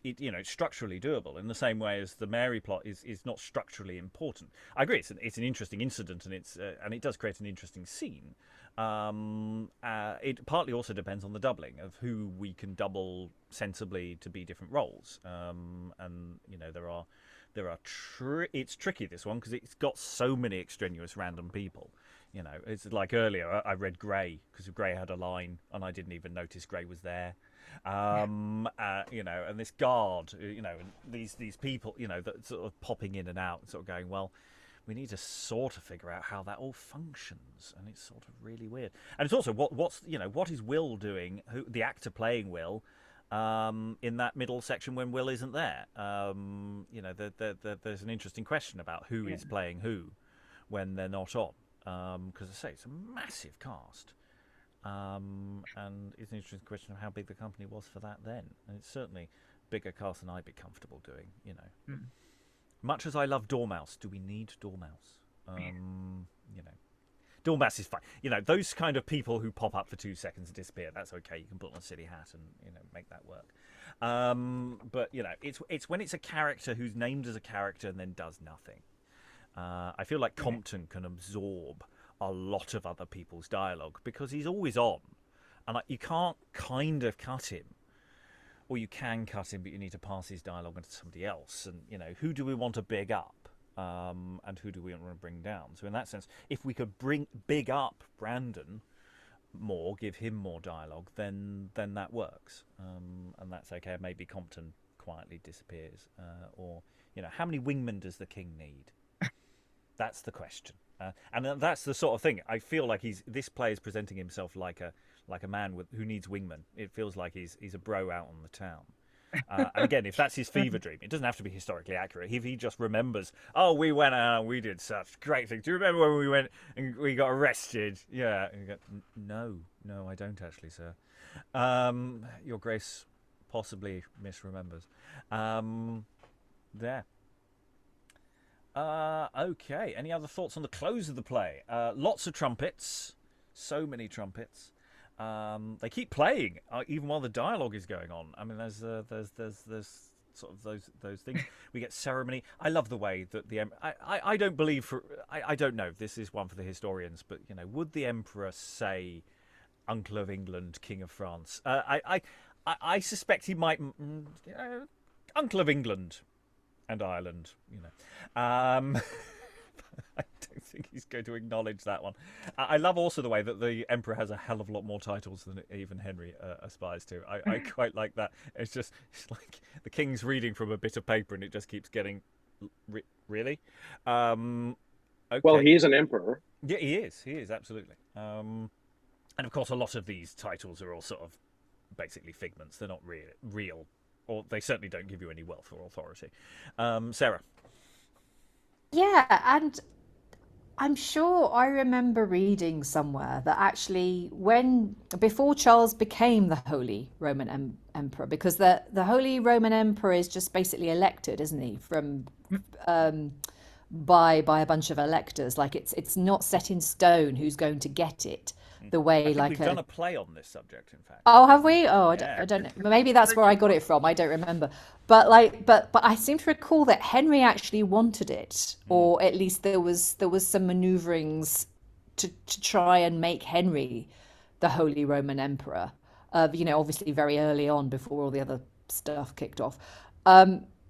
it's structurally doable in the same way as the Mary plot is not structurally important. I agree. It's an interesting incident, and it does create an interesting scene. It partly also depends on the doubling of who we can double sensibly to be different roles. And it's tricky, this one, because it's got so many extraneous random people. It's like earlier I read Grey because Grey had a line and I didn't even notice Grey was there. And this guard, and these people, that sort of popping in and out, sort of going, well, we need to sort of figure out how that all functions, and it's sort of really weird. And it's also what is Will doing? The actor playing Will, in that middle section when Will isn't there. You know, there's an interesting question about who is playing who when they're not on. Because I say it's a massive cast. And it's an interesting question of how big the company was for that then. And it's certainly bigger cast than I'd be comfortable doing, you know. Much as I love Dormouse, do we need Dormouse? You know, Dormouse is fine. You know, those kind of people who pop up for 2 seconds and disappear, that's okay. You can put on a silly hat and, you know, make that work. But, you know, it's when it's a character who's named as a character and then does nothing. I feel like Compton can absorb a lot of other people's dialogue because he's always on, and you can't kind of cut him, or you can cut him, but you need to pass his dialogue on to somebody else. And you know, who do we want to big up, and who do we want to bring down? So in that sense, if we could big up Brandon more, give him more dialogue, then that works, and that's okay. Maybe Compton quietly disappears, or you know, how many wingmen does the king need? That's the question. And that's the sort of thing. I feel like this player is presenting himself like a man who needs wingmen. It feels like he's a bro out on the town. And again, if that's his fever dream, it doesn't have to be historically accurate. If he just remembers, oh, we went out and we did such great things. Do you remember when we went and we got arrested? Yeah. And you go, no, I don't actually, sir. Your Grace possibly misremembers. There. Okay, any other thoughts on the close of the play? Lots of trumpets, so many trumpets. They keep playing even while the dialogue is going on. I mean, there's sort of those things. We get ceremony. I love the way that the I don't believe I don't know. This is one for the historians, but you know, would the Emperor say, "Uncle of England, King of France"? I suspect he might. Uncle of England and Ireland, you know. I don't think he's going to acknowledge that one. I love also the way that the Emperor has a hell of a lot more titles than even Henry aspires to. I quite like that. It's like the king's reading from a bit of paper and it just keeps getting... Really? Okay.
Well, he is an emperor.
Yeah, he is, absolutely. And of course, a lot of these titles are all sort of basically figments. They're not real. Or they certainly don't give you any wealth or authority. Sarah?
Yeah, and I'm sure I remember reading somewhere that actually before Charles became the Holy Roman Emperor, because the Holy Roman Emperor is just basically elected, isn't he, from by a bunch of electors. Like it's not set in stone who's going to get it. The way,
we've done a play on this subject, in fact.
Oh, have we? Oh, I don't know. Maybe that's where I got it from. I don't remember. But I seem to recall that Henry actually wanted it, or at least there was some maneuverings to try and make Henry the Holy Roman Emperor. You know, obviously very early on, before all the other stuff kicked off.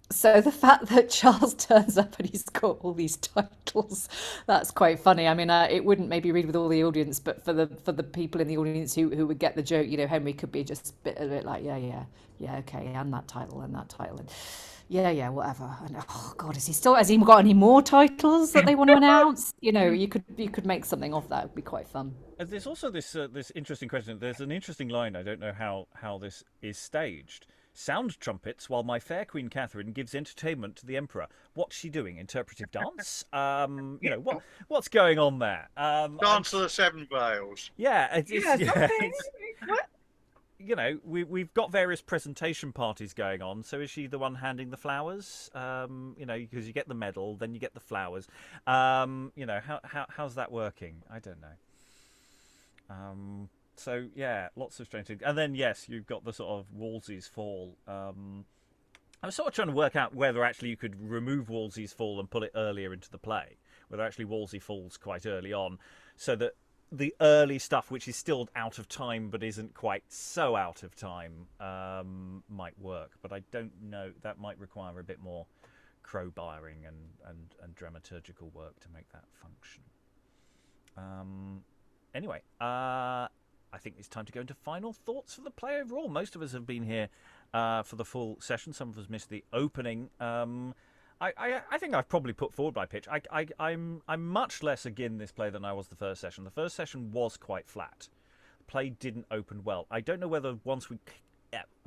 So the fact that Charles turns up and he's got all these titles, that's quite funny. I mean, it wouldn't maybe read with all the audience, but for the people in the audience who would get the joke, you know, Henry could be just a bit like, yeah, okay, and that title, and yeah, whatever. And oh God, has he got any more titles that they want to announce? You know, you could make something of that. It would be quite fun.
There's also this interesting question. There's an interesting line. I don't know how this is staged. Sound trumpets while my fair Queen Katherine gives entertainment to the Emperor. What's she doing? Interpretive dance? You know, what's going on there?
Dance of the Seven Veils.
Yeah,
What?
You know, we've got various presentation parties going on. So is she the one handing the flowers? You know, because you get the medal, then you get the flowers. You know, how's that working? I don't know. So yeah, lots of strange things. And then yes, you've got the sort of Wolsey's fall. I was sort of trying to work out whether actually you could remove Wolsey's fall and pull it earlier into the play. Whether actually Wolsey falls quite early on, so that the early stuff, which is still out of time but isn't quite so out of time, might work. But I don't know. That might require a bit more crowbarring and dramaturgical work to make that function. Anyway, I think it's time to go into final thoughts for the play overall. Most of us have been here for the full session. Some of us missed the opening. I think I've probably put forward my pitch. I'm much less again this play than I was the first session. The first session was quite flat. The play didn't open well. I don't know whether once we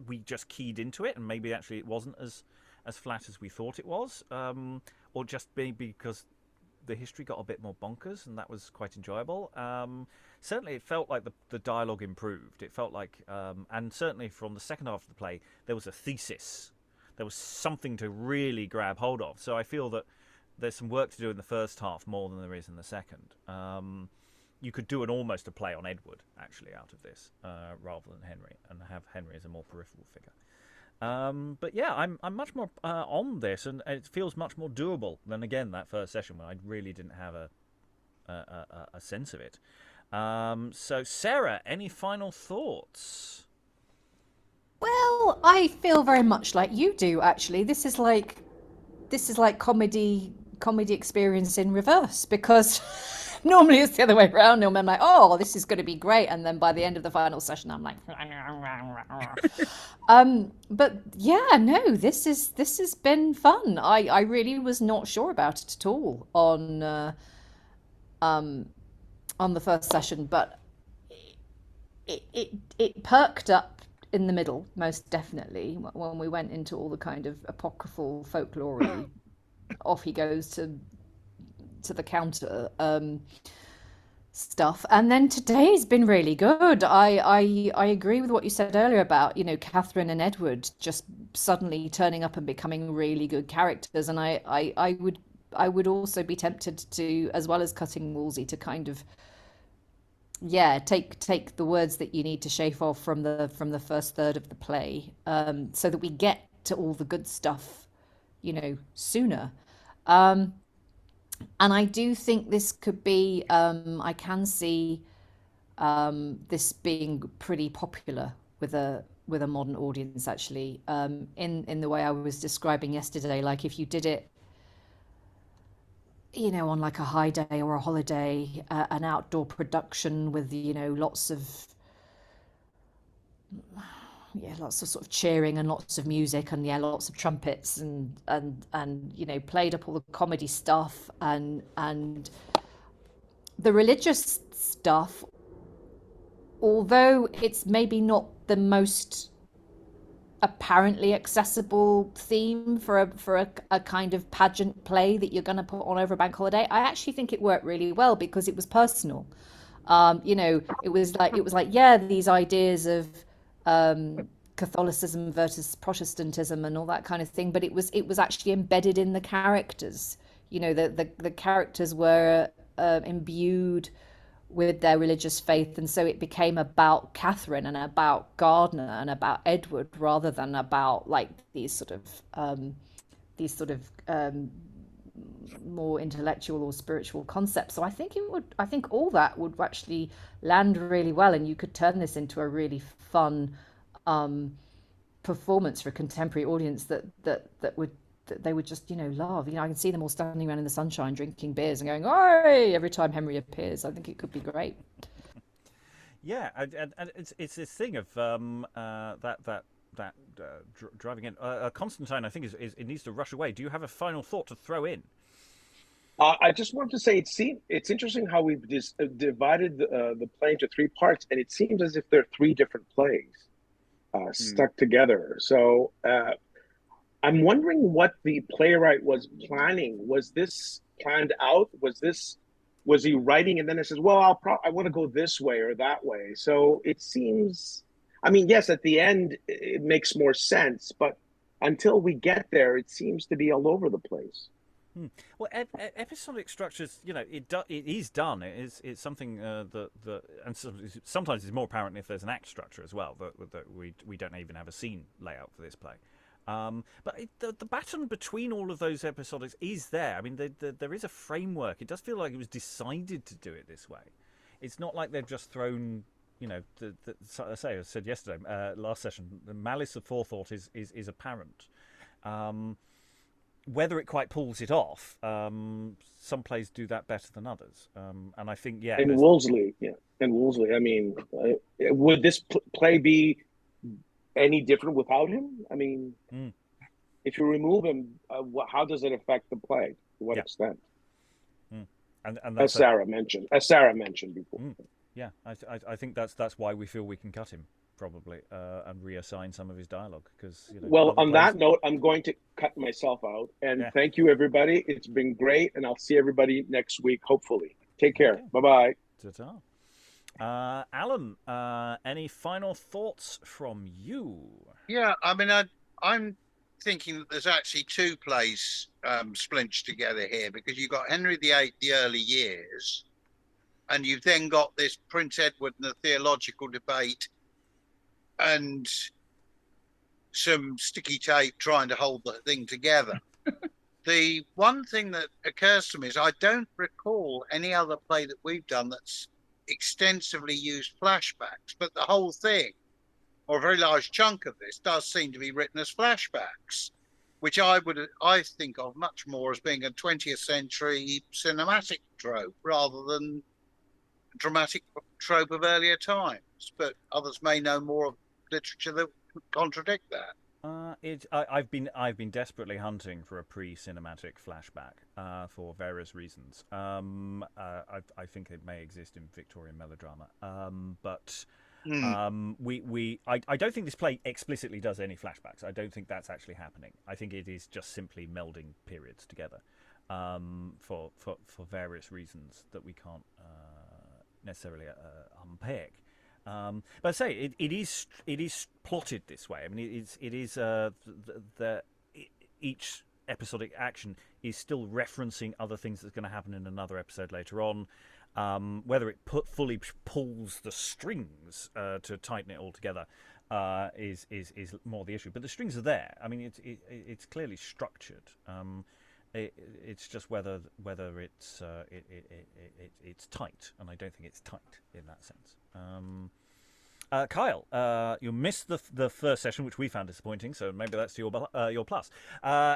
we just keyed into it, and maybe actually it wasn't as flat as we thought it was, or just maybe because the history got a bit more bonkers, and that was quite enjoyable. Certainly, it felt like the dialogue improved. It felt like, and certainly from the second half of the play, there was a thesis. There was something to really grab hold of. So I feel that there's some work to do in the first half more than there is in the second. You could do almost a play on Edward, actually, out of this, rather than Henry, and have Henry as a more peripheral figure. But yeah, I'm much more on this, and it feels much more doable than, again, that first session when I really didn't have a sense of it. So Sarah, any final thoughts?
Well, I feel very much like you do, actually. This is like comedy experience in reverse, because normally it's the other way around. I'm like, oh, this is going to be great, and then by the end of the final session, I'm like, but yeah, no, this has been fun. I really was not sure about it at all on the first session, but it perked up in the middle, most definitely, when we went into all the kind of apocryphal folklore off he goes to the counter stuff. And then today's been really good. I agree with what you said earlier about, Katherine and Edward just suddenly turning up and becoming really good characters. And I would also be tempted to, as well as cutting Wolsey, to kind of take the words that you need to shave off from the first third of the play, so that we get to all the good stuff, sooner. And I do think this could be, I can see this being pretty popular with a modern audience, actually, in the way I was describing yesterday. Like if you did it, on like a high day or a holiday, an outdoor production with, lots of sort of cheering and lots of music and lots of trumpets and played up all the comedy stuff and the religious stuff, although it's maybe not the most apparently accessible theme for a kind of pageant play that you're going to put on over a bank holiday. I actually think it worked really well because it was personal. It was like these ideas of Catholicism versus Protestantism and all that kind of thing, but it was actually embedded in the characters. The characters were imbued with their religious faith, and so it became about Katherine and about Gardner and about Edward rather than about like these sort of more intellectual or spiritual concepts. So I think all that would actually land really well, and you could turn this into a really fun performance for a contemporary audience that they would just love. I can see them all standing around in the sunshine drinking beers and going "Oi!" every time Henry appears. I think it could be great.
Yeah, and it's this thing of driving in. Constantine, I think it needs to rush away. Do you have a final thought to throw in?
I just wanted to say it's interesting how we've divided the play into three parts, and it seems as if there are three different plays stuck together. So I'm wondering what the playwright was planning. Was this planned out? Was he writing and then it says, well, I want to go this way or that way. So it seems, yes, at the end it makes more sense, but until we get there, it seems to be all over the place.
Well, episodic structures, it is done. It's something that and sometimes it's more apparent if there's an act structure as well. That we don't even have a scene layout for this play. But the baton between all of those episodes is there. There is a framework. It does feel like it was decided to do it this way. It's not like they've just thrown, as I said yesterday, last session, the malice of forethought is apparent. Whether it quite pulls it off, some plays do that better than others. And I think,
And Wolsey, would this play be any different without him? If you remove him, how does it affect the play? To what extent?
And
as Sarah mentioned before.
Yeah, I think that's why we feel we can cut him probably, and reassign some of his dialogue because
Well,
other
on
plays.
that note, I'm going to cut myself out. And
Yeah.
thank you, everybody. It's been great. And I'll see everybody next week, hopefully. Take care.
Okay.
Bye-bye.
Ta-ta. Alan, any final thoughts from you?
Yeah, I mean, I'm thinking that there's actually two plays splinched together here, because you've got Henry VIII, the early years, and you've then got this Prince Edward and the theological debate, and some sticky tape trying to hold the thing together. The one thing that occurs to me is I don't recall any other play that we've done that's extensively used flashbacks, but the whole thing, or a very large chunk of this, does seem to be written as flashbacks, which I think of much more as being a 20th century cinematic trope rather than a dramatic trope of earlier times. But others may know more of literature that contradict that.
I've been desperately hunting for a pre-cinematic flashback for various reasons. I think it may exist in Victorian melodrama, but I don't think this play explicitly does any flashbacks. I don't think that's actually happening. I think it is just simply melding periods together for various reasons that we can't necessarily unpick. But I say it is plotted this way. I mean, each episodic action is still referencing other things that's going to happen in another episode later on. Whether it fully pulls the strings to tighten it all together is more the issue. But the strings are there. I mean, it's clearly structured. It's just whether it's tight, and I don't think it's tight in that sense. Kyle, you missed the first session, which we found disappointing, so maybe that's your plus.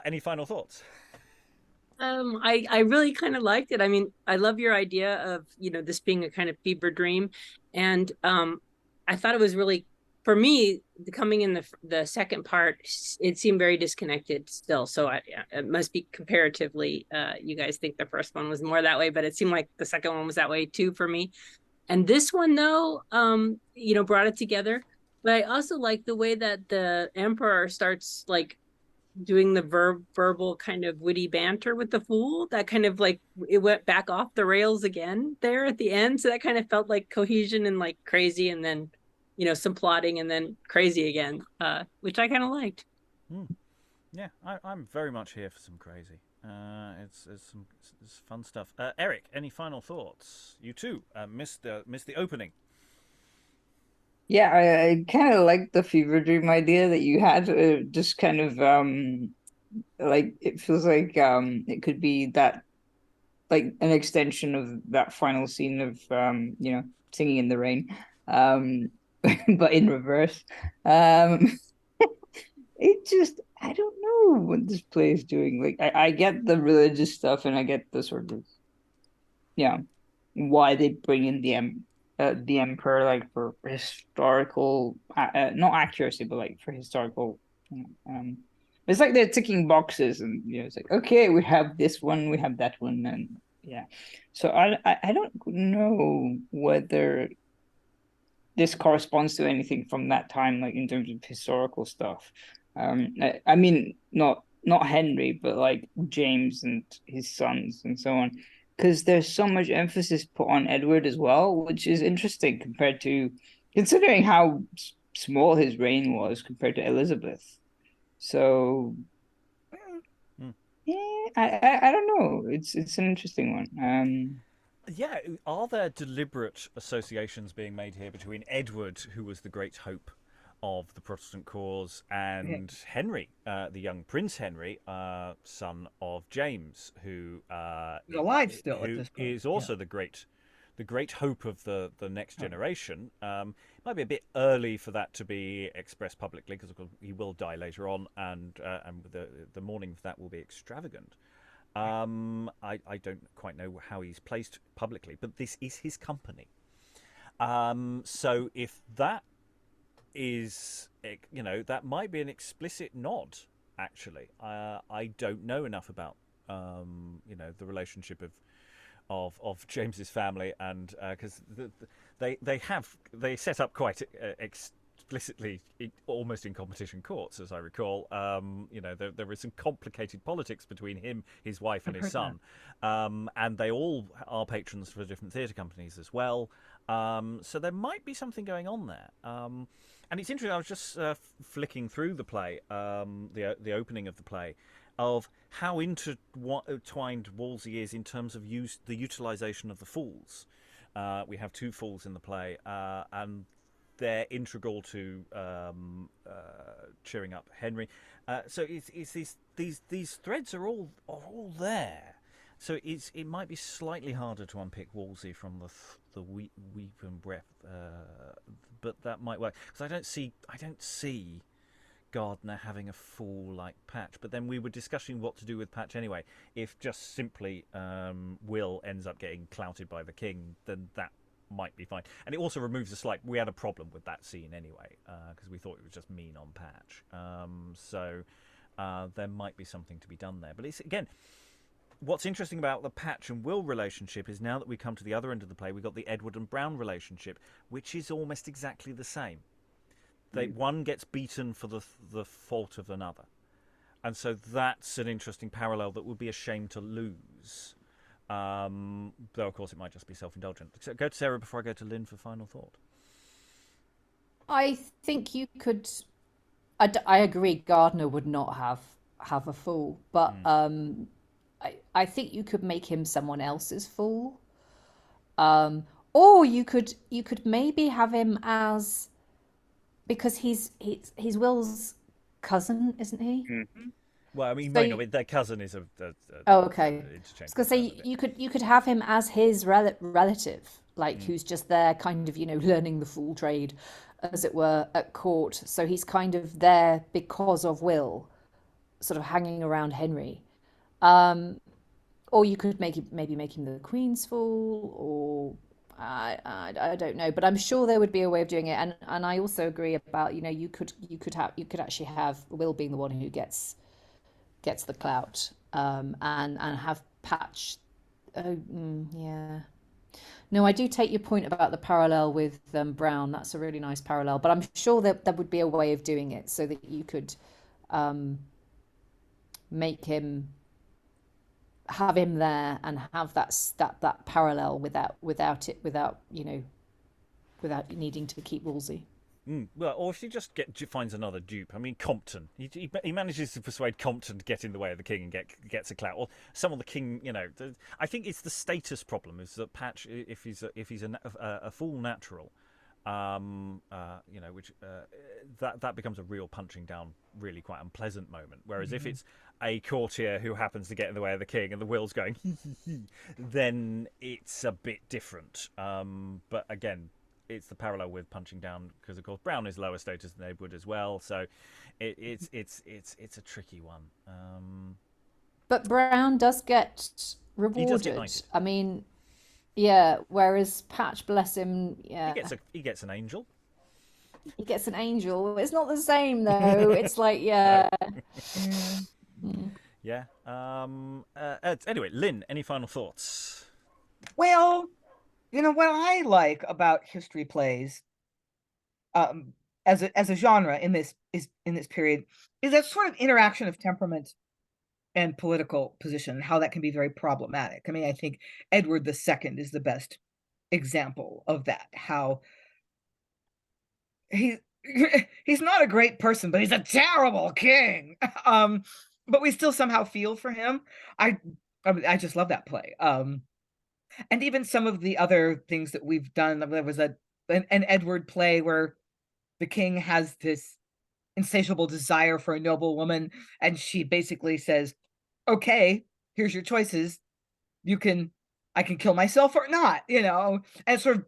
Any final thoughts?
I really kind of liked it. I mean, I love your idea of, this being a kind of fever dream. And I thought it was really, for me, coming in the second part, it seemed very disconnected still. So it must be comparatively, you guys think the first one was more that way, but it seemed like the second one was that way too for me. And this one, though, brought it together. But I also like the way that the emperor starts doing the verbal kind of witty banter with the fool. That kind of it went back off the rails again there at the end. So that kind of felt like cohesion and crazy, and then some plotting and then crazy again, which I kind of liked.
Yeah, I'm very much here for some crazy. It's fun stuff. Eric, any final thoughts? You too missed the opening.
Yeah, I kind of like the fever dream idea that you had. Just kind of it feels like it could be that an extension of that final scene of singing in the rain, but in reverse. It just, I don't know what this play is doing. I get the religious stuff, and I get the sort of why they bring in the emperor, for historical not accuracy, but for historical it's like they're ticking boxes, and it's okay, we have this one, we have that one, and so I don't know whether this corresponds to anything from that time, in terms of historical stuff. I mean, not Henry, but James and his sons and so on, because there's so much emphasis put on Edward as well, which is interesting considering how small his reign was compared to Elizabeth. So, I don't know. It's an interesting one.
Yeah, are there deliberate associations being made here between Edward, who was the great hope of the Protestant cause, and Henry, the young Prince Henry, son of James, who
He's alive still
who
at this point.
is also the great hope of the next generation. It might be a bit early for that to be expressed publicly, because of course he will die later on, and the mourning for that will be extravagant. I don't quite know how he's placed publicly, but this is his company. So if that is, that might be an explicit nod, actually. I don't know enough about, the relationship of James's family, and because they set up quite explicitly almost in competition courts, as I recall. There is some complicated politics between him, his wife, and his son, and they all are patrons for different theatre companies as well. So there might be something going on there. And it's interesting. I was just flicking through the play, the opening of the play, of how intertwined Wolsey is in terms of the utilisation of the fools. We have 2 fools in the play, and they're integral to cheering up Henry. So it's these threads are all there. So it might be slightly harder to unpick Wolsey from the weep and breath, but that might work, because I don't see Gardner having a fool like Patch. But then we were discussing what to do with Patch anyway. If just simply Will ends up getting clouted by the king, then that might be fine. And it also removes a slight... We had a problem with that scene anyway, because we thought it was just mean on Patch. So there might be something to be done there. But it's, again, what's interesting about the Patch and Will relationship is now that we come to the other end of the play, we've got the Edward and Browne relationship, which is almost exactly the same. One gets beaten for the fault of another. And so that's an interesting parallel that would be a shame to lose. Though, of course, it might just be self-indulgent. So go to Sarah before I go to Lynn for final thought.
I think you could... I agree Gardner would not have a fool, but I think you could make him someone else's fool. Or you could maybe have him as... Because he's Will's cousin, isn't he?
Mm-hmm.
Well, I mean,
So
their cousin is a
Oh, okay. I was
interchangeable
gonna say
term,
you could have him as his relative, like who's just there, kind of learning the fool trade, as it were, at court. So he's kind of there because of Will, sort of hanging around Henry. Or you could maybe make him the Queen's fool, or I don't know, but I'm sure there would be a way of doing it. And I also agree about you could actually have Will being the one who gets the clout, and have Patch. Yeah. No, I do take your point about the parallel with Browne. That's a really nice parallel, but I'm sure that there would be a way of doing it so that you could have him there and have that parallel without needing to keep Wolsey.
Well, or if he just finds another dupe. I mean, Compton. He manages to persuade Compton to get in the way of the king and gets a clout. Or some of the king, I think it's the status problem. Is that Patch, if he's a full natural, which that becomes a real punching down, really quite unpleasant moment. Whereas if it's a courtier who happens to get in the way of the king and the Will's going, then it's a bit different. But again, it's the parallel with punching down, because of course Browne is lower status than Edward as well. So it's a tricky one.
But Browne does get rewarded.
He does get knighted.
I mean, yeah. Whereas Patch, bless him, yeah,
he gets an angel.
He gets an angel. It's not the same though. It's like, yeah.
Yeah. Anyway, Lynn, any final thoughts?
Well, what I like about history plays, as a genre in this period, is that sort of interaction of temperament and political position, how that can be very problematic. I mean, I think Edward II is the best example of that. How he's not a great person, but he's a terrible king. But we still somehow feel for him. I just love that play. And even some of the other things that we've done. There was an Edward play where the king has this insatiable desire for a noble woman, and she basically says, "Okay, here's your choices. I can kill myself or not," And sort of,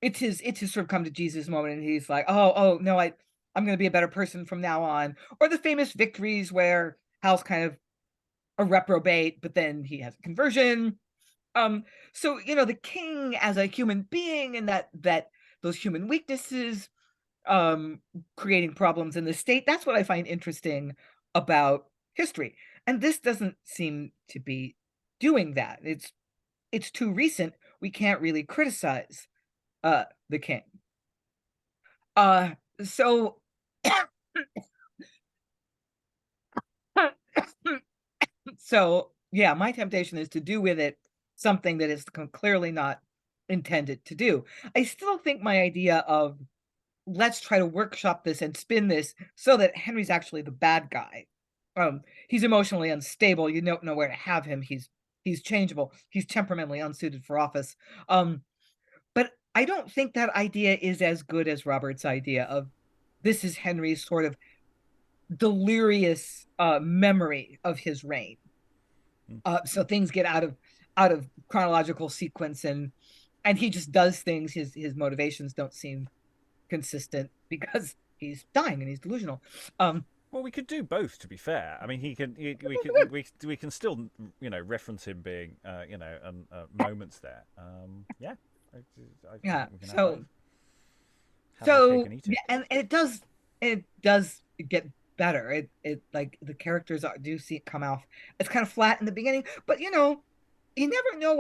it's his sort of come to Jesus moment, and he's like, "Oh no, I'm going to be a better person from now on." Or the famous victories where Hal's kind of a reprobate, but then he has a conversion. So the king as a human being, and that those human weaknesses, creating problems in the state. That's what I find interesting about history. And this doesn't seem to be doing that. It's too recent. We can't really criticize the king. So so yeah, my temptation is to do with it something that is clearly not intended to do. I still think my idea of let's try to workshop this and spin this so that Henry's actually the bad guy. He's emotionally unstable. You don't know where to have him. He's changeable. He's temperamentally unsuited for office. But I don't think that idea is as good as Robert's idea of this is Henry's sort of delirious memory of his reign. So things get out of chronological sequence, and he just does things. His motivations don't seem consistent because he's dying and he's delusional.
Well, we could do both, to be fair. I mean, we can still, reference him being, moments there. Yeah.
And it does get better. It like the characters come off. It's kind of flat in the beginning, but you never know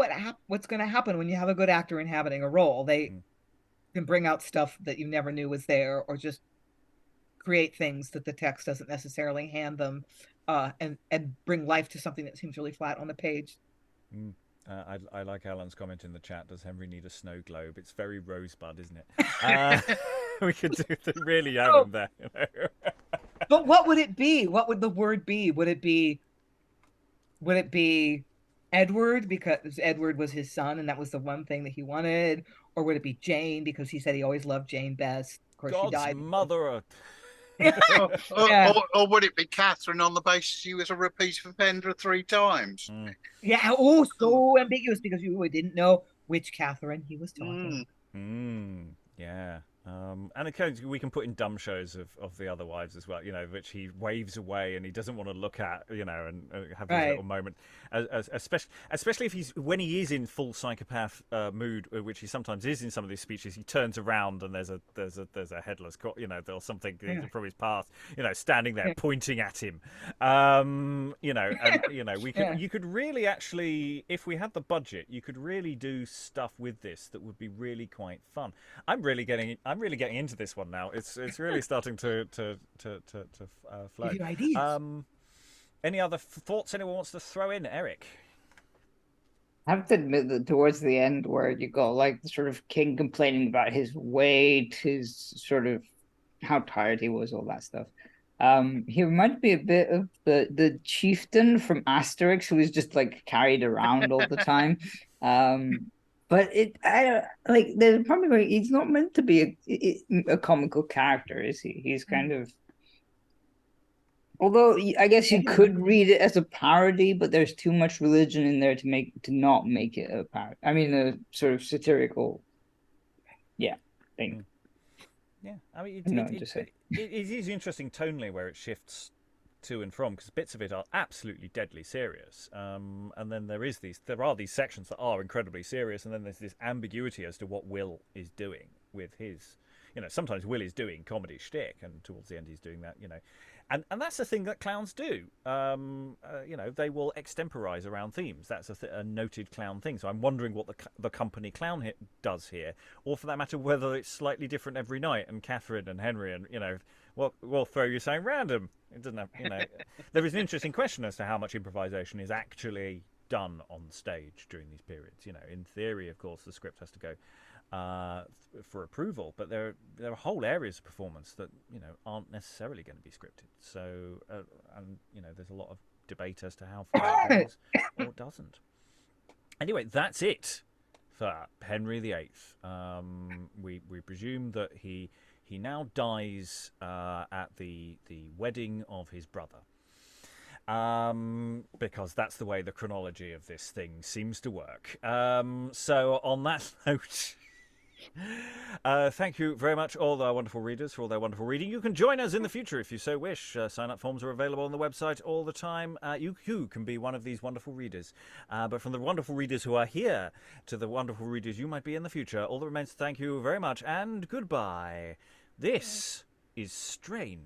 what's going to happen when you have a good actor inhabiting a role. They can bring out stuff that you never knew was there, or just create things that the text doesn't necessarily hand them, and bring life to something that seems really flat on the page.
I like Alan's comment in the chat. Does Henry need a snow globe? It's very Rosebud, isn't it? We could really have him there.
But what would it be? What would the word be? Would it be Edward because Edward was his son and that was the one thing that he wanted? Or would it be Jane because he said he always loved Jane best? Of course,
God's
she died.
mother.
Or would it be Katherine on the basis she was a repeat offender 3 times?
Yeah. Oh, so ambiguous because you didn't know which Katherine he was talking.
Yeah. And occasionally we can put in dumb shows of the other wives as well, which he waves away and he doesn't want to look at, and have this little moment. Especially if when he is in full psychopath mood, which he sometimes is in some of these speeches, he turns around and there's a headless, or something from his past, standing there pointing at him. You could really actually, if we had the budget, you could really do stuff with this that would be really quite fun. I'm really getting into this one now. It's really starting to flow. Any other thoughts anyone wants to throw in, Eric?
I have to admit that towards the end, where you got like the sort of king complaining about his weight, his sort of how tired he was, all that stuff. He reminded me a bit of the chieftain from Asterix, who was just like carried around all the time. But there's probably where he's not meant to be a comical character, is he? He's kind of, although I guess you could read it as a parody, but there's too much religion in there to not make it a parody. I mean, a sort of satirical, thing.
Yeah, I mean, it is interesting tonally where it shifts to and from, because bits of it are absolutely deadly serious, and then there are these sections that are incredibly serious, and then there's this ambiguity as to what Will is doing with his, sometimes Will is doing comedy shtick, and towards the end he's doing that, and that's the thing that clowns do. They will extemporize around themes. That's a noted clown thing. So I'm wondering what the company clown does here, or for that matter, whether it's slightly different every night. And Katherine and Henry, and we'll throw you something random. It doesn't have, There is an interesting question as to how much improvisation is actually done on stage during these periods. In theory, of course, the script has to go for approval, but there are whole areas of performance that aren't necessarily going to be scripted. So there's a lot of debate as to how far it goes or doesn't. Anyway, that's it for Henry VIII. We presume that he now dies at the wedding of his brother. Because that's the way the chronology of this thing seems to work. So on that note, thank you very much, all our wonderful readers, for all their wonderful reading. You can join us in the future if you so wish. Sign-up forms are available on the website all the time. You can be one of these wonderful readers. But from the wonderful readers who are here to the wonderful readers you might be in the future, all that remains to thank you very much, and goodbye. This is Strange.